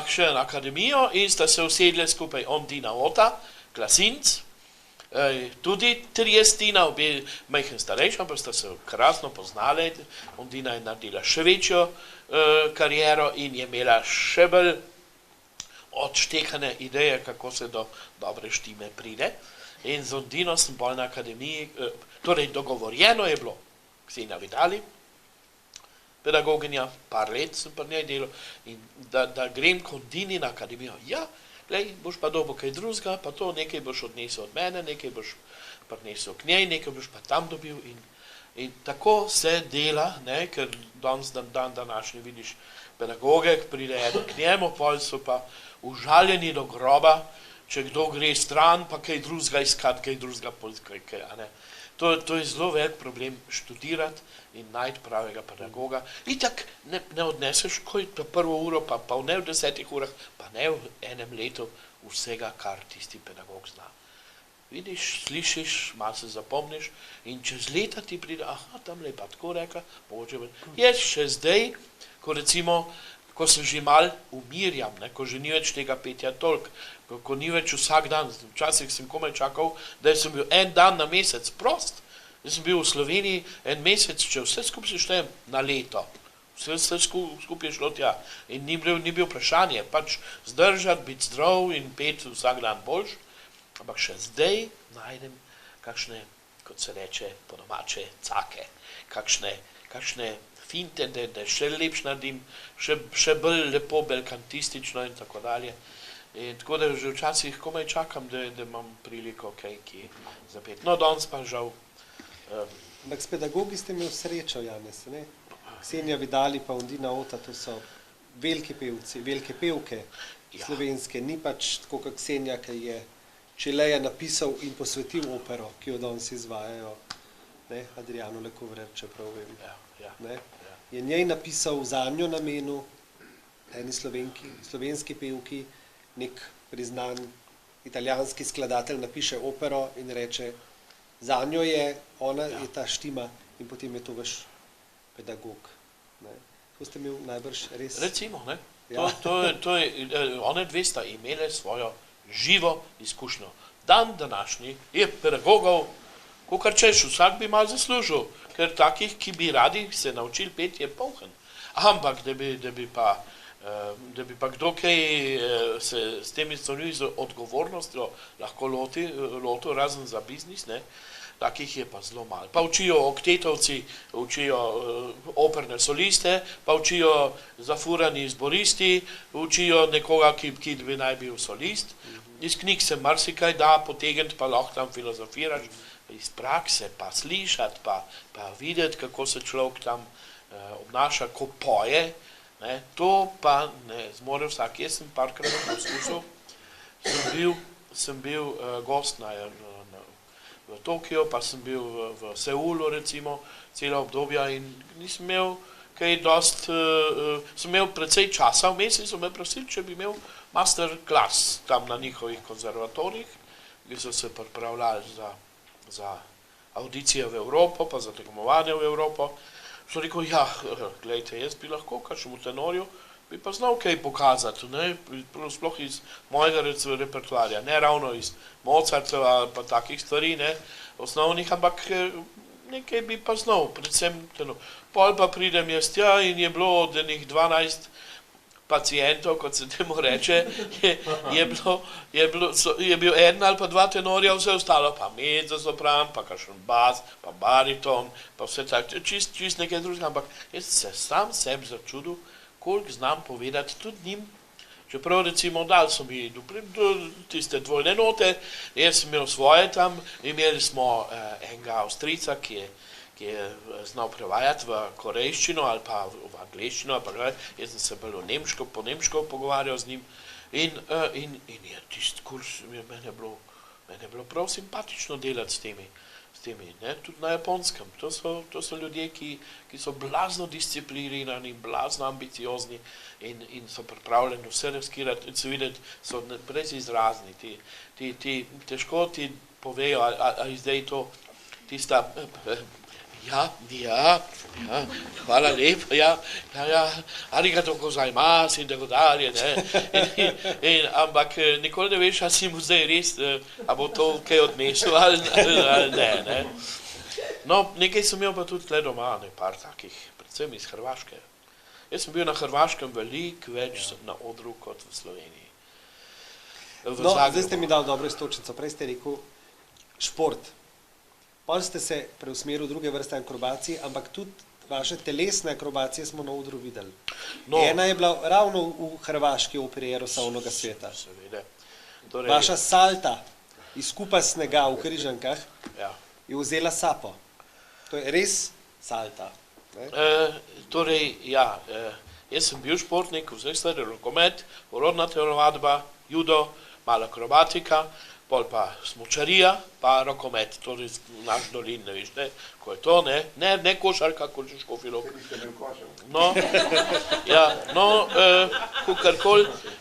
še na akademijo in sta se usedli skupaj Ondina Ota, Glasinc, tudi Triestina, obe majhen starejša, pa sta se krasno poznali, Ondina je naredila še večjo kariero in je imela še bolj odštekane ideje, kako se do dobre štime pride. In z Ondino sem bolj na akademiji, torej dogovorjeno je bilo, Ksenija Vidali, pedagoginja, par let sem pri njej delal, in da grem k Ondini na akademijo. Ja, glej, boš pa dobil kaj drugega, pa to, nekaj boš odnesel od mene, nekaj boš prinesel k njej, nekaj boš pa tam dobil in tako se dela, ne, ker danes dan današnji vidiš pedagoge, pride eden k njemu, pol so pa užaljeni do groba, če kdo gre stran, pa kaj drugega iskati, kaj drugega poiskati, a ne. To je zelo velik problem študirati in najti pravega pedagoga. Itak ne odneseš prvo uro, pa ne v 10 urah, pa ne v enem letu vsega, kar tisti pedagog zna. Vidiš, slišiš, malo se zapomniš in čez leta ti pride, aha, tamle je pa tako rekla, mogoče bo. Jaz še zdaj, ko sem že mal umirjam, ne, ko že ni več tega petja toliko, ko ni več vsak dan, včasih sem komaj čakal, da sem bil en dan na mesec prost, da sem bil v Sloveniji en mesec, če vse skupaj seštejem na leto, vse skupaj je šlo tja in ni bil vprašanje, pač zdržati, biti zdrav in pet vsak dan boljš, ampak še zdaj najdem kakšne, kot se reče po domače, cake, kakšne finte, da še lepš naredim, še bolj lepo, belkantistično in tako dalje. In tako da že včasih komaj čakam, da imam priliko kaj zapeti. No, danes pa žal. Ampak s pedagogi ste imeli srečo, Janez, ne? Ksenija Vidali pa Ondina Ota, to so veliki pevci, velike pevke slovenske, ni pač tako kot Ksenija, ki je Čileja napisal in posvetil opero, ki jo danes izvajajo, ne, Adriano Lecouvreur, čeprav vem. Ne? Je njej napisal zanjo namenu, eni slovenski pevki, nek priznan italijanski skladatelj napiše opero in reče, zanjo je, ona je ta štima in potem je to vaš pedagog. Ne? To ste imeli najbrž res... Recimo, ne. One dve sta imele svojo živo izkušnjo. Dan današnji je pedagogov, kakor češ, vsak bi malo zaslužil, ker takih, ki bi radi se naučili peti, je polhen. Ampak, da bi pa kdo kaj se s temi stvarmi z odgovornostjo lahko lotil, razen za biznis, ne, takih je pa zelo malo. Pa učijo oktetovci, učijo operne soliste, pa učijo zafurani zboristi, učijo nekoga, ki bi naj bil solist. Iz knjig se marsikaj da potegniti, pa lahko tam filozofiraš, iz prakse pa slišati, pa videti, kako se človek tam obnaša, ko poje, ne, to pa ne zmore vsak. Jaz sem parkrat poskušal, sem bil gost v Tokiju, pa sem bil v Seulu recimo, cela obdobja in nisem imel kaj dost, sem imel precej časa vmes in so me prosili, če bi imel master class tam na njihovih konzervatorijih, ki so se pripravljali za audicije v Evropo, pa za tekmovanje v Evropo. So rekel, ja, gledajte, jaz bi lahko kakšnemu tenorju, bi pa znal kaj pokazati, ne, sploh iz mojega repertoarja, ne ravno iz Mozartova pa takih stvari, ne, osnovnih, ampak nekaj bi pa znal, predvsem tenor. Pol pa pridem jaz tja in je bilo od enih 12 pacientov, kot se temu reče, je bil en ali pa dva tenorja, vse ostalo pa mezzosopran, pa kakšen bas, pa bariton, pa vse tako, čist nekaj drugega, ampak jaz se sam sebi začudil, koliko znam povedati tudi njim Čeprav recimo dal so mi tiste dvojne note, jaz sem imel svoje tam, imeli smo enega Avstrijca, ki je znal prevajati v korejščino ali pa v angleščino, ali pa jaz sem se bolj po nemško pogovarjal z njim in je tisti kurs, mene je bilo prav simpatično delati s temi, ne, tudi na Japonskem. To so ljudje, ki so blazno disciplinirani, blazno ambiciozni in so pripravljeni vse riskirati in se videti, so brezizrazni. Težko ti povejo, ali zdaj to tista, hvala lepa, arigato gozaimasu in tako dalje, ne. Ampak nikoli ne veš, ali si mu zdaj res, a bo to kaj odnesel ali ne. No, nekaj sem imel pa tudi tle doma, par takih, predvsem iz Hrvaške. Jaz sem bil na Hrvaškem veliko več na odru kot v Sloveniji. No, zdaj ste mi dal dobro istočnico, prej ste rekel šport. Pol ste se preusmeril v druge vrste akrobacij, ampak tudi vaše telesne akrobacije smo na odru videli. No, ena je bila ravno v hrvaški operi Erosovnoga sveta. Seveda. Vaša salta iz kupa snega v Križankah je vzela sapo. To je res salta. Jaz sem bil športnik, vseh stvari, rokomet, orodna telovadba, judo, mala akrobatika, pol pa smučarija, pa rokomet, torej naš dolin, ne veš, ne, ko je to, ne košarka, kot že Škofja Loka.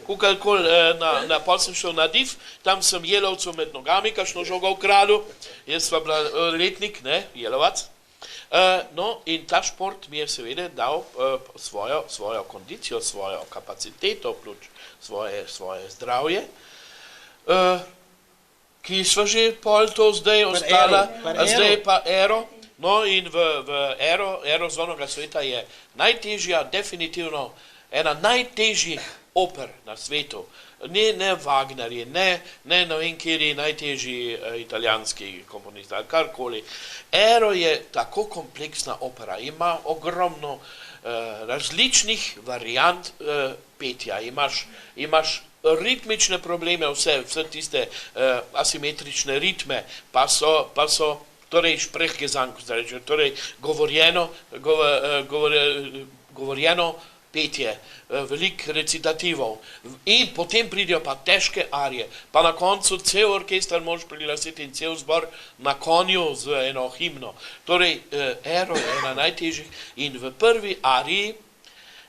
Kukarkol, pol sem šel na div, tam sem jelovcu med nogami, kakšno žogo ukradel, jaz sva bila letnik, ne, jelovac. In ta šport mi je seveda dal svojo kondicijo, svojo kapaciteto, svoje zdravje, ki sva že pol to zdaj ostala, zdaj pa Aero. No in v Erosovnoga sveta je najtežja, definitivno ena najtežjih oper na svetu. Ne Wagnerji, ne vem, kjer je najtežji italijanski komponist, ali karkoli. Aero je tako kompleksna opera, ima ogromno različnih variant petja, imaš ritmične probleme, vse tiste asimetrične ritme, pa so torej Sprechgesang, torej govorjeno petje, veliko recitativov in potem pridejo pa težke arije, pa na koncu cel orkester moraš priglasiti in cel zbor na konju z eno himno. Torej, Aero je ena najtežjih in v prvi ariji,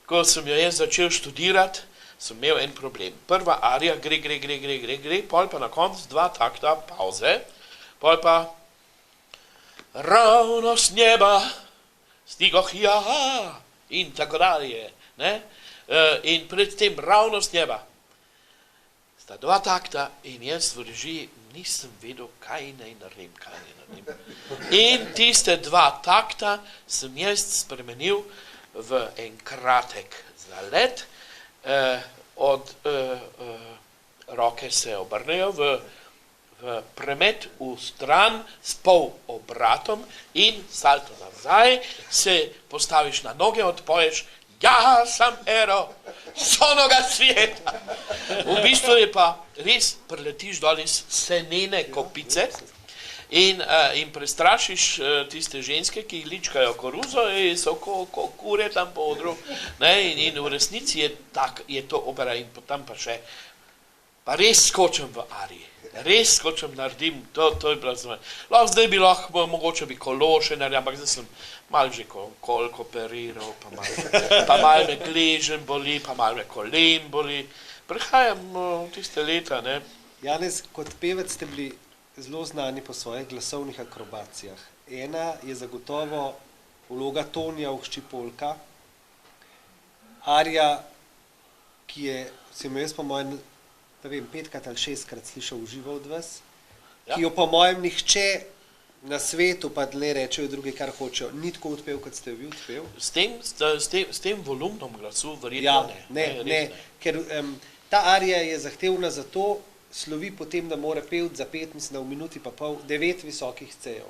ko sem jo jaz začel študirati, sem imel en problem. Prva arija gre, pol pa na koncu 2 takta pauze, pol pa ravno s neba stigoh in tako dalje. In predtem ravno s neba sta 2 takta in jaz v režiji nisem vedel, kaj naj naredim. In tiste 2 takta sem jaz spremenil v en kratek zalet, od roke se obrnejo v premet v stran s pol obratom in salto nazaj, se postaviš na noge, odpoješ ja sam Aero Sovnoga sveta. V bistvu je pa res preletiš dol iz senene kopice in prestrašiš tiste ženske, ki jih ličkajo koruzo in so ko kure tam po odru. In v resnici je to opera in potem pa še, pa res skočem v ariji. Res skočem, naredim, to je bilo zelo. Zdaj bi lahko, mogoče bi kolo še naredil, ampak zdaj sem malo že koliko operiral, pa malo me gležen boli, pa malo me kolen boli. Prehajam tiste leta, ne. Janez, kot pevec ste bili zelo znani po svojih glasovnih akrobacijah. Ena je zagotovo vloga Tonija v Hči Polka, arija, ki je, sem jaz po mojem, ne vem, 5-krat ali 6-krat slišal v živo od vas, ki jo po mojem nihče na svetu, pa dle rečejo drugi, kar hočejo, ni tako odpel, kot ste jo vi odpel. S tem volumnom glasu verjetno ne. Ker ta arija je zahtevna zato, slovi potem, da mora pevt za 5, mislim, v minuti pa pol, 9 visokih C-jev.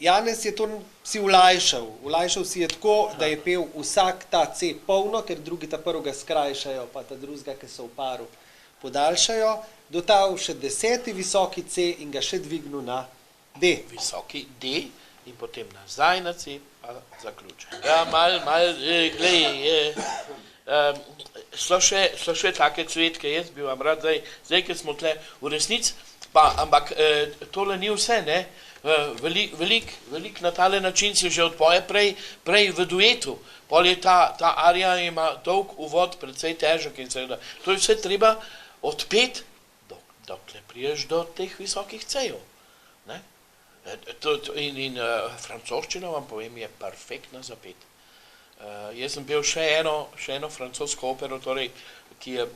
Janez je to si ulajšal. Ulajšal si je tako, da je pel vsak ta C polno, ker drugi ta prvega skrajšajo, pa ta drugega, ki so v paru, podaljšajo, dotal še 10. visoki C in ga še dvignil na D. Visoki D in potem nazaj na C, pa zaključen. Ja, glej, so še take cvetke, jaz bi vam rad, zdaj, ker smo tle v resnici, ampak tole ni vse, ne? Velik na tale način se že odpoje prej v duetu. Pol je ta arija ima dolg uvod, precej težek in seveda. To je vse treba odpeti, dokler priješ do teh visokih cejev. In francoščina, vam povem, je perfektna za pet. Jaz sem pel še eno francosko opero, torej, ki je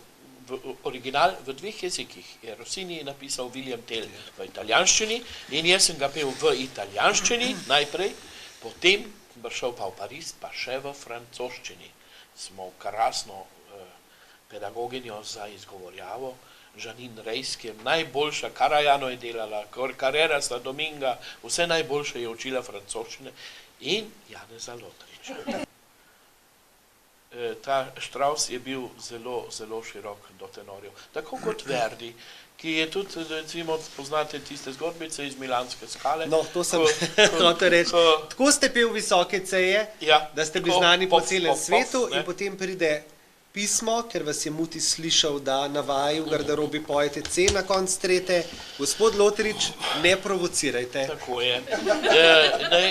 original v 2 jezikih. Rossini je napisal William Tell v italijanščini in jaz sem ga pel v italijanščini najprej, potem sem šel pa v Pariz, pa še v francoščini. Smo krasno pedagoginjo za izgovorjavo, Janine Reis, ki je najboljša, Karajano je delala, Carrera sta Dominga, vse najboljše je učila francoščine in Janeza Lotriča. Ta Strauss je bil zelo, zelo širok do tenorjev. Tako kot Verdi, ki je tudi, recimo, poznate tiste zgodbice iz Milanske skale. No, to sem hotel reči. Tako ste pel visoke ceje, da ste bili znani po celem svetu in potem pride pismo, ker vas je Muti slišal, da na vaji v garderobi pojete C na konc trete. Gospod Lotrič, ne provocirajte. Tako je.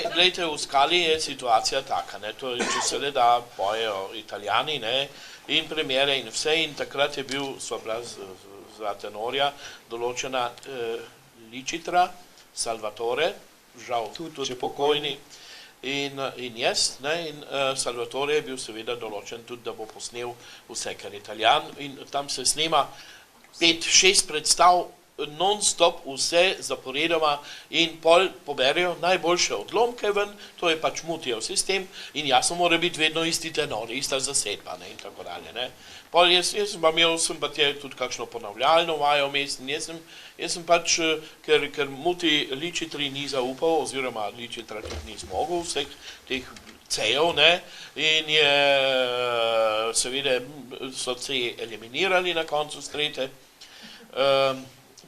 Glejte, v skali je situacija taka, če se le da pojejo Italijani in premiere in vse in takrat je bil, sva bila za tenorja, določena Licitra, Salvatore, žal tudi pokojni, in jaz, in Salvatore je bil seveda določen tudi, da bo posnel vse, kar je Italijan, in tam se snema 5-6 predstav non-stop vse zaporedoma in pol poberijo najboljše odlomke ven, to je pač Mutijev sistem in jasno mora biti vedno isti tenor, ista zasedba in tako dalje. Pol jaz sem pa imel tudi kakšno ponavljalno vajo vmes in jaz sem pač, ker Muti Licitri ni zaupal, oziroma Licitra tudi ni zmogel vseh teh cejev, in je seveda so C eliminirali na koncu strete.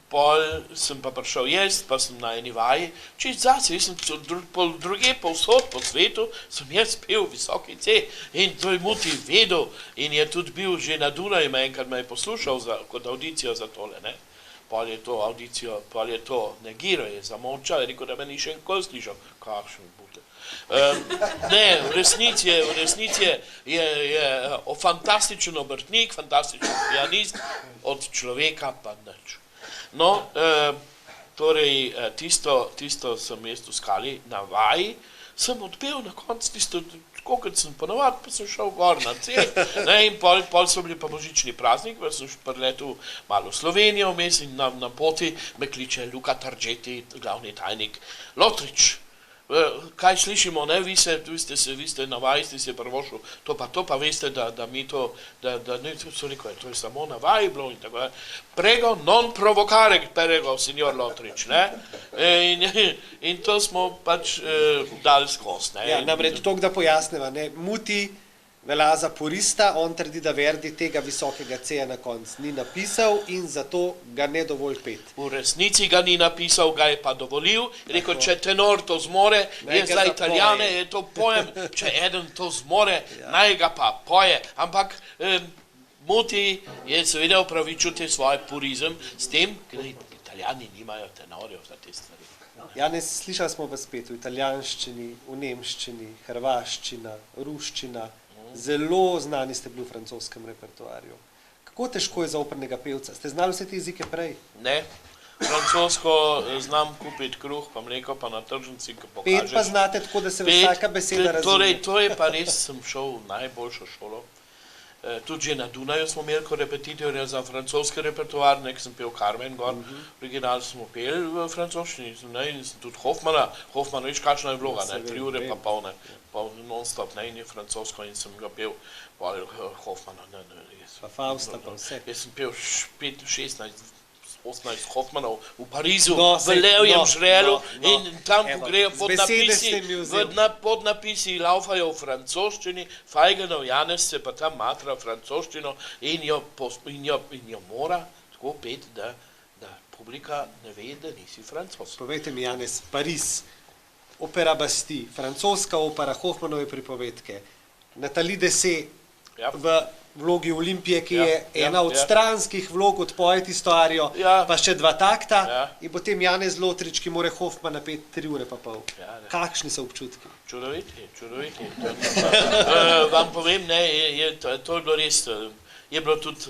Pol sem pa prišel jaz, pa sem na eni vaji, čist zase, jaz sem druge povsod po svetu, sem jaz pel visoki C in to je Muti vedel in je tudi bil že na Dunaju, enkrat me je poslušal kot audicijo za tole, Pol je to audicijo, pol je to negiral, je zamolčal, je rekel, da me ni še nikoli slišal. Kakšen bute. V resnici je fantastičen obrtnik, fantastičen pianist, od človeka pa nič. No, torej, tisto sem jaz v skali na vaji, sem odpel na koncu tisto, tako kot sem ponovadi, pa sem šel gor na C, in pol so bili pa božični praznik, pa sem preletel malo v Slovenijo vmes in na poti me kliče Luka Targeti, glavni tajnik, Lotrič. Kaj slišimo, vi ste na vaji, ste se prvošli, to pa veste, da mi to, da ne, so rekel, to je samo na vaji bilo in tako dalje. Prego non provocare, prego, signor Lotrič, in to smo pač dali skozi, Ja, namreč toliko, da pojasneva, Muti velja za purista, on trdi, da Verdi tega visokega C-ja na koncu ni napisal in zato ga ne dovolj pet. V resnici ga ni napisal, ga je pa dovolil, rekel, če tenor to zmore, je za Italijane, je to pojem, če eden to zmore, naj ga pa poje, ampak Muti je seveda upravičil te svoje purizem s tem, ker Italijani nimajo tenorjev za te stvari. Janez, slišali smo vas spet v italijanščini, v nemščini, hrvaščina, ruščina, zelo znani ste bili v francoskem repertoarju. Kako težko je za opernega pevca? Ste znali vse te jezike prej? Ne, francosko znam kupiti kruh, pa mleko, pa na tržnici, ko pokažeš. Pet pa znate tako, da se vsaka beseda razume. Torej, to je pa res, sem šel v najboljšo šolo. Tudi že na Dunaju smo imeli kot repetitorja za francoski repertoar, nek sem pel Carmen gor, original smo pel v francoščini, in sem tudi Hoffmana, viš kakšna je vloga, 3 ure pa polne, non-stop, in je francosko in sem ga pel, Hoffmana, pa Fausta, pa vse. Jaz sem pel 16, 18 Hoffmanov v Parizu, v Levjem žrelu in tam, ko grejo pod napisi laufajo v francoščini, Feigenov Janez se pa tam matra francoščino in jo mora tako peti, da publika ne ve, da nisi Francoz. Povejte mi, Janez, Pariz, opera Bastille, francoska opera, Hoffmanove pripovedke, Nathalie Dessay v vlogi Olimpije, ki je ena od stranskih vlog, odpoje tisto arijo, pa še 2 takta in potem Janez Lotrič, ki more Hoffmana peti 3 ure pa pol. Kakšni so občutki? Čudoviti. Vam povem, to je bilo res, je bilo tudi,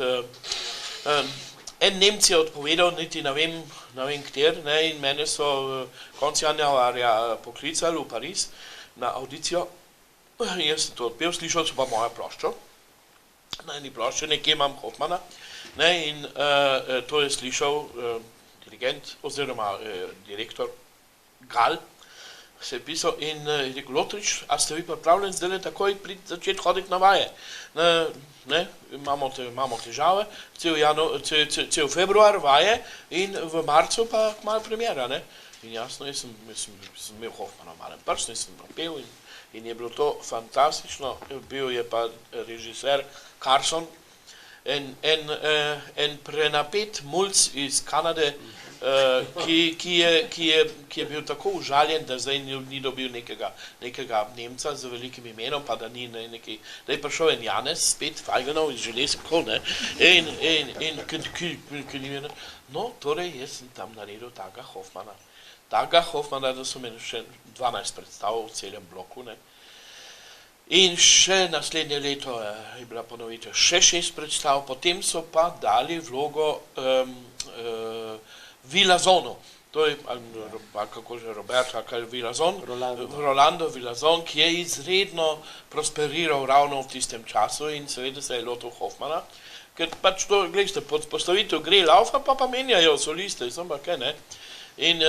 en Nemci je odpovedal, niti ne vem kter, in mene so konc januarja poklicali v Pariz na audicijo. Jaz sem to odpel, slišal so pa moja ploščo. Na eni plošči nekje imam Hoffmana in to je slišal dirigent oziroma direktor Gal, se je pisal in je rekel, Lotrič, a ste vi pripravljeni zdaj takoj začeti hoditi na vaje? Imamo težave, cel februar vaje in v marcu pa malo premiera. In jasno, jaz sem imel Hoffmana v malem prstu, sem propel in je bilo to fantastično. Bil je pa režiser Carson, en prenapet mulc iz Kanade, ki je bil tako užaljen, da zdaj ni dobil nekega Nemca z velikim imenom, pa da ni neki, da je prišel en Janez, spet Feigenov iz Železnikov, no, torej jaz sem tam naredil takega Hoffmana, da so meni še 12 predstav v celem bloku, in še naslednje leto je bila ponovitev še 6 predstav, potem so pa dali vlogo Villazonu, to je, kako že, Roberto Villazon, Rolando Villazon, ki je izredno prosperiral ravno v tistem času in seveda se je lotil Hoffmana, ker pač to, gledajte, postavitev gre laufa, pa menjajo soliste, sem pa kaj, in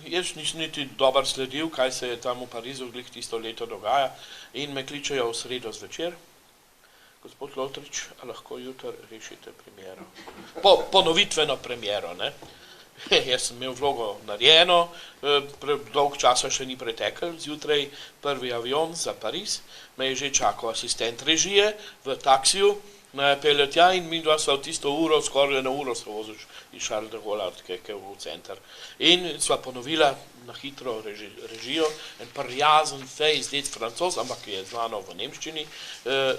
jaz nisem niti dober sledil, kaj se je tam v Parizu glih tisto leto dogaja in me kličejo v sredo zvečer. Gospod Lotrič, a lahko jutri rešite premiero? Ponovitveno premiero, Jaz sem imel vlogo narejeno, dolg časa še ni pretekel, zjutraj prvi avion za Pariz, me je že čakal asistent režije v taksiju, pelje tja in mi dva sva v tisto uro, skoraj na uro se voziš iz Charles de Gaulle v center. In sva ponovila na hitro režijo, en prijazen fejs, dec Francoz, ampak je znano v nemščini,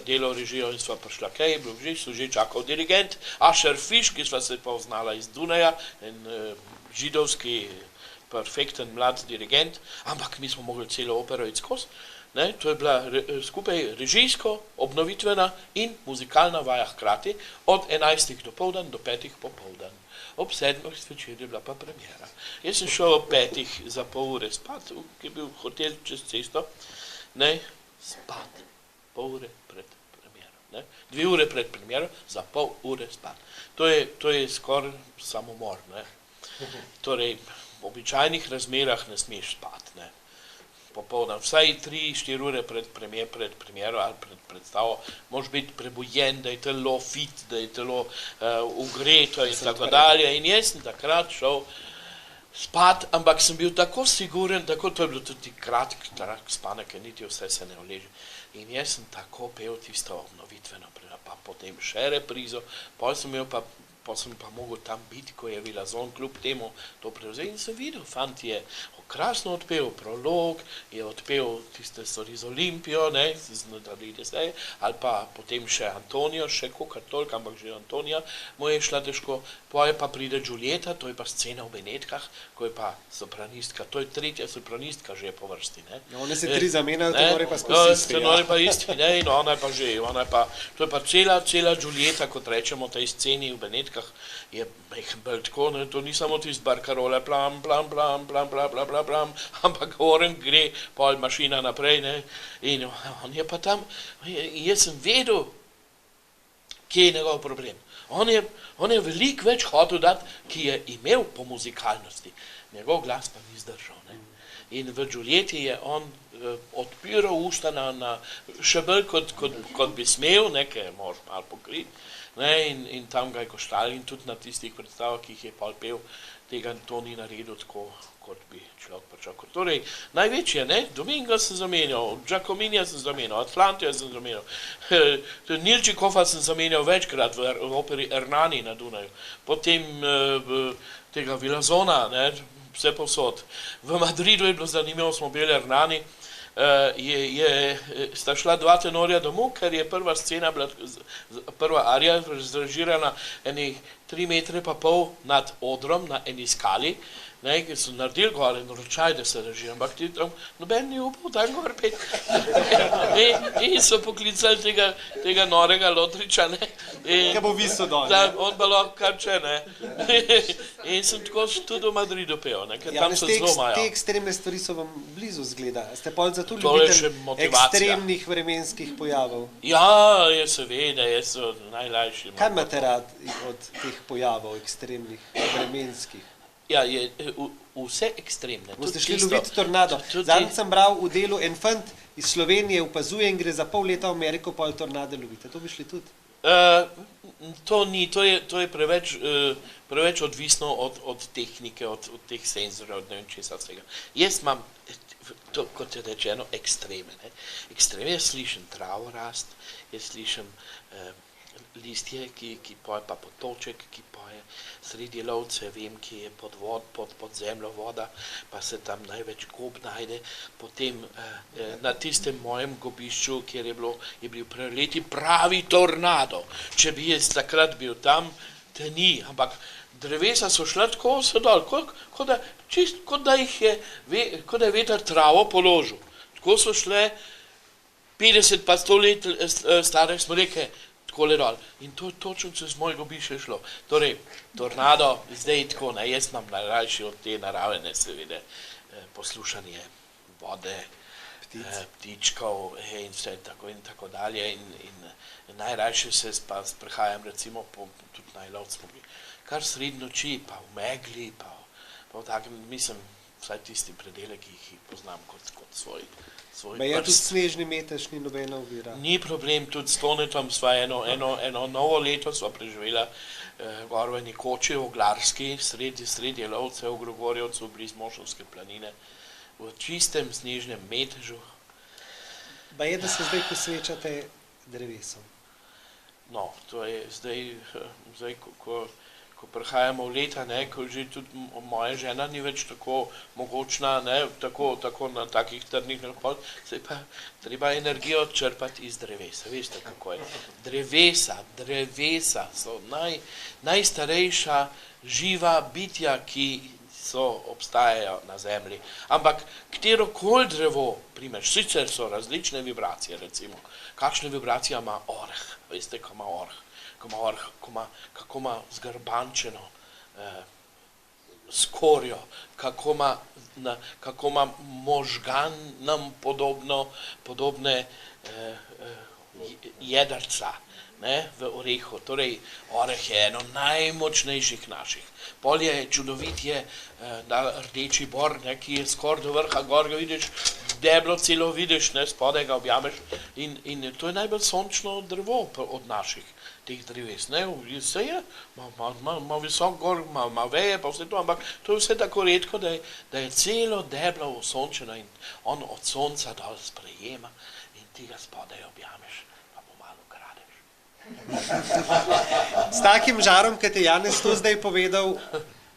delal režijo in sva prišla, kaj je bil že čakal dirigent, Asher Fisch, ki sva se poznala iz Dunaja, en židovski, perfekten mlad dirigent, ampak mi smo mogli celo opero iti skozi. To je bila skupaj režijsko, obnovitvena in muzikalna vaja hkrati od 11 dopoldan do 5 popoldan. Ob 7 zvečer je bila pa premiera. Jaz sem šel ob 5 za pol ure spat, ki je bil hotel čez cesto, spat, pol ure pred premiero. 2 ure pred premiero, za pol ure spat. To je skoraj samomor. Torej, v običajnih razmerah ne smeš spat. Popoldan, vsaj 3-4 ure pred premiero ali pred predstavo, moraš biti prebojen, da je telo fit, da je telo ugreto in tako dalje. In jaz sem takrat šel spat, ampak sem bil tako siguren, to je bilo tudi kratek spanek, ker niti vse se ne uleži. In jaz sem tako pel tisto obnovitveno, pa potem še reprizo, potem sem pa mogel tam biti, ko je Villazon kljub temu to prevzel in sem videl, fant je krasno odpel prolog, je odpel tiste stvari z Olimpijo, z Nathalie Dessay, ali pa potem še Antonijo, še kakor toliko, ampak že Antonija mu je šla težko, pa pride Giulietta, to je pa scena v Benetkah, ko je pa sopranistka, to je 3. sopranistka že po vrsti. One se 3 zamenjajo, tenore pa skozi isti. Tenore pa isti, in ona je pa že, to je pa cela Giulietta, kot rečemo, tej sceni v Benetkah, je bolj tako, to ni samo tist barkarole, plam, plam, plam, plam, plam, plam, plam, plam, ampak oren gre, pol mašina naprej, in on je pa tam, jaz sem vedel, kje je njegov problem. On je veliko več hotel dati, ki je imel po muzikalnosti, njegov glas pa ni zdržal. In v Giulietti je on odpiral usta še bolj, kot bi smel, ker moraš malo pokriti, ne, in tam ga je koštal in tudi na tistih predstavah, ki jih je pol pel, tega to ni naredil tako, kot bi človek pričakoval. Torej, največje, ne, Dominga sem zamenjal, Giacominija sem zamenjal, Atlantija sem zamenjal, Nilčikova sem zamenjal večkrat v operi Hernani na Dunaju, potem tega Villazona, ne, vse povsod. V Madridu je bilo zanimivo, smo bili Hernani, sta šla dva tenorja domov, ker je prva scena bila, prva arija zrežirana eni 3,5 metra nad odrom na eni skali, ne, ki so naredili gor in ročaj, da se reži, ampak ti tam noben ni upal tam gor pet. In so poklicali tega norega Lotriča, ne. Kaj bo visel dol. Da, on pa lahko kar če, ne. In sem tako tudi v Madridu pel, ne, ker tam so zelo majo. Te ekstremne stvari so vam blizu zgleda. Ste pol zato To je še ljubitelj motivacija. ekstremnih vremenskih pojavov? Ja, je seveda, so najlajši. Kaj imate rad od teh pojavov ekstremnih vremenskih? Ja, je vse ekstremne. Boste šli loviti tornado. Zadnjič sem bral v delu, en fant iz Slovenije opazuje in gre za pol leta v Ameriko, pol tornade lovite. To bi šli tudi? To ni, to je preveč odvisno od tehnike, od teh senzorjev, od ne vem česa vsega. Jaz imam, kot je rečeno, ekstreme. Ne? Ekstreme, jaz slišim travo rast, jaz slišim listje, ki poje, pa potoček, ki poje, sredi lovce, vem, ki je pod zemljo voda, pa se tam največ gob najde, potem na tistem mojem gobišču, kjer je bil pred leti pravi tornado. Če bi jaz takrat bil tam, te ni, ampak drevesa so šla tako vse dol, kot da je veter travo položil. Tako so šle 50 pa 100 let stare smreke, takole dol. In to točno čez moj gobiš je šlo. Torej, tornado, zdaj tako, ne, jaz imam najrajši od te naravne, seveda, poslušanje vode, ptičkov in vse tako in tako dalje. In najrajši se pa sprehajam, recimo, tudi na lovc smo bili, kar sredi noči, pa v megli, pa v takem, mislim, vsaj tisti predelek, ki jih poznam kot svoj Je tudi snežni metež, ni nobena ovira. Ni problem, tudi s Tonetom sva eno novo leto sva preživela gor v eni koči v Oglarski, sredi lovce v Grogorjevcu, bliz Mošovske planine, v čistem snežnem metežu. Da se zdaj posvečate drevesom. No, to je zdaj ko prihajamo v leta, ne, ko že tudi moja žena ni več tako mogočna, ne, tako na takih trdnih napol, se pa treba energijo črpati iz drevesa. Veste, kako je? Drevesa so najstarejša živa bitja, ki obstajajo na zemlji. Ampak katerokoli drevo primeš, sicer so različne vibracije, recimo, kakšne vibracije ima orh, veste, ko ima orh, kako ima zgrbančeno skorjo, kako ima možganom podobne jedrca, ne, v orehu. Torej, oreh je eno najmočnejših naših. Pol je čudovit je rdeči bor, ne, ki je skoraj do vrha, gor ga vidiš, deblo celo vidiš, ne, spodaj ga objameš in to je najbolj sončno drevo od naših teh dreves, ne, vse je, ima visok gor, ima veje, pa vse to, ampak to je vse tako redko, da je celo deblo osončeno in on od sonca dol sprejema in ti ga spodaj objameš, pa pomalo kradeš. S takim žarom, kot je Janez to zdaj povedal,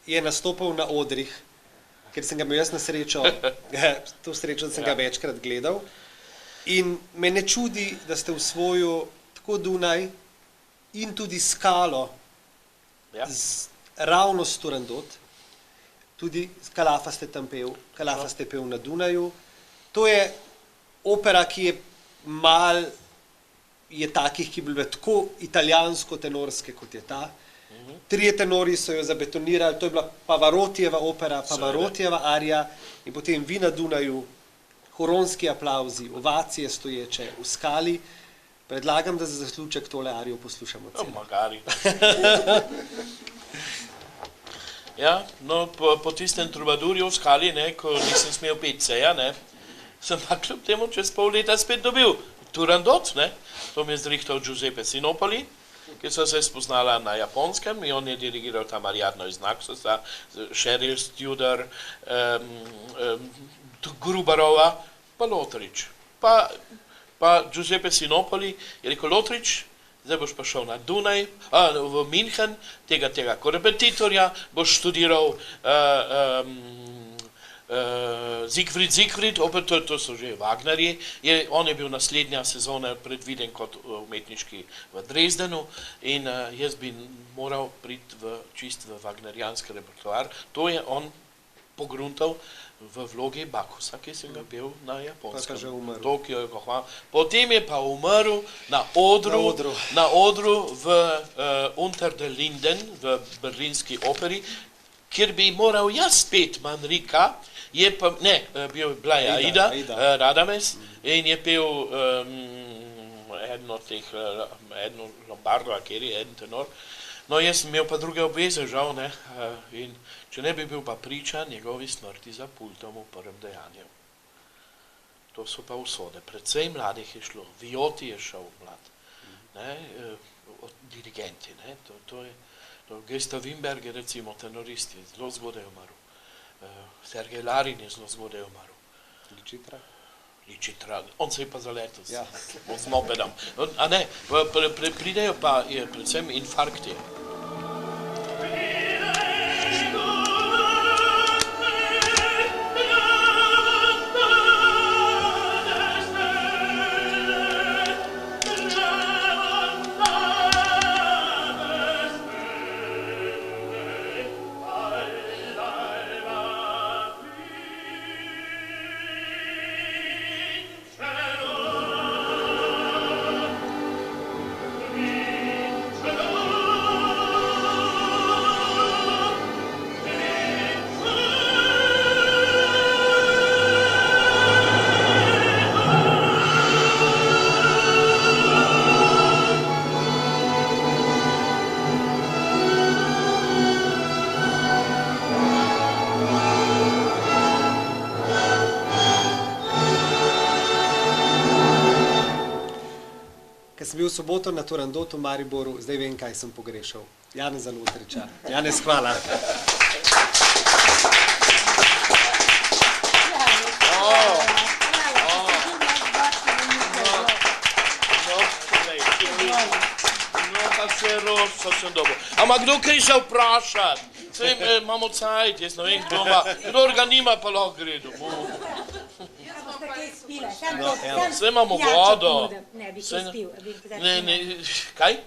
je nastopal na odrih, ker sem ga imel jaz na srečo, to srečo sem ga večkrat gledal in me ne čudi, da ste usvojil tako Dunaj, in tudi Skalo, ravno s Turandot, tudi Kalafa ste tam pel, Kalafa ste pel na Dunaju. To je opera, ki je takih, ki bi bile tako italijansko-tenorske, kot je ta. 3 tenori so jo zabetonirali, to je bila Pavarotijeva opera, Pavarotijeva arija in potem vi na Dunaju, horonski aplavzi, ovacije stoječe v Skali. Predlagam, da za zaključek tole arijo poslušamo celo. Magari. Ja, no, po tistem trubadurju v Skali, ne, ko nisem smel peti seja, ne, sem pa kljub temu čez pol leta spet dobil Turandot, ne, to mi je zrihtal Giuseppe Sinopoli ki so se spoznala na Japonskem in on je dirigiral tam Ariadno iz Naxosa, Sheryl Studer, Grubarova, pa Lotrič. Pa Giuseppe Sinopoli je rekel, Lotrič, zdaj boš pa šel na Dunaj, v München, tega korepetitorja, boš študiral Siegfried, opet to so že Wagnerji, on je bil naslednja sezona predviden kot umetniški v Dresdenu in jaz bi moral priti čist v Wagnerijanski repertoar. To je on pogruntal v vlogi Bakusa, ki sem ga pel na Japonskem. Pa že umrl. Potem je pa umrl na odru v Unter den Linden, v berlinski operi, kjer bi moral jaz spet Manrika, bila je Aida Radames in je pel eno Lombardo, eden tenor. No, jaz sem imel pa druge obveze, žal, ne, in če ne bi bil pa priča njegovi smrti za pultom v prvem dejanju. To so pa usode. Predvsej mladih je šlo, Viotti je šel mlad, dirigenti, ne, to je, Gustav Wimberg je recimo tenorist, je zelo zgodaj umrl. Sergej Larin je zelo zgodaj umrl. Ličitra, on se je pa zaletel z mopedom. A ne, pridejo pa predvsem infarkti. Ko sem bil v soboto na Turandotu v Mariboru, zdaj vem, kaj sem pogrešal. Janeza Lotriča. Janez, hvala. No, pa se rošča sem dobil. Ampak kdo kaj še vprašati? Saj imamo cajt, jaz ne vem, kdo ga nima, pa lahko gre domov. Saj imamo vodo. Ne, bi se spil. Kaj?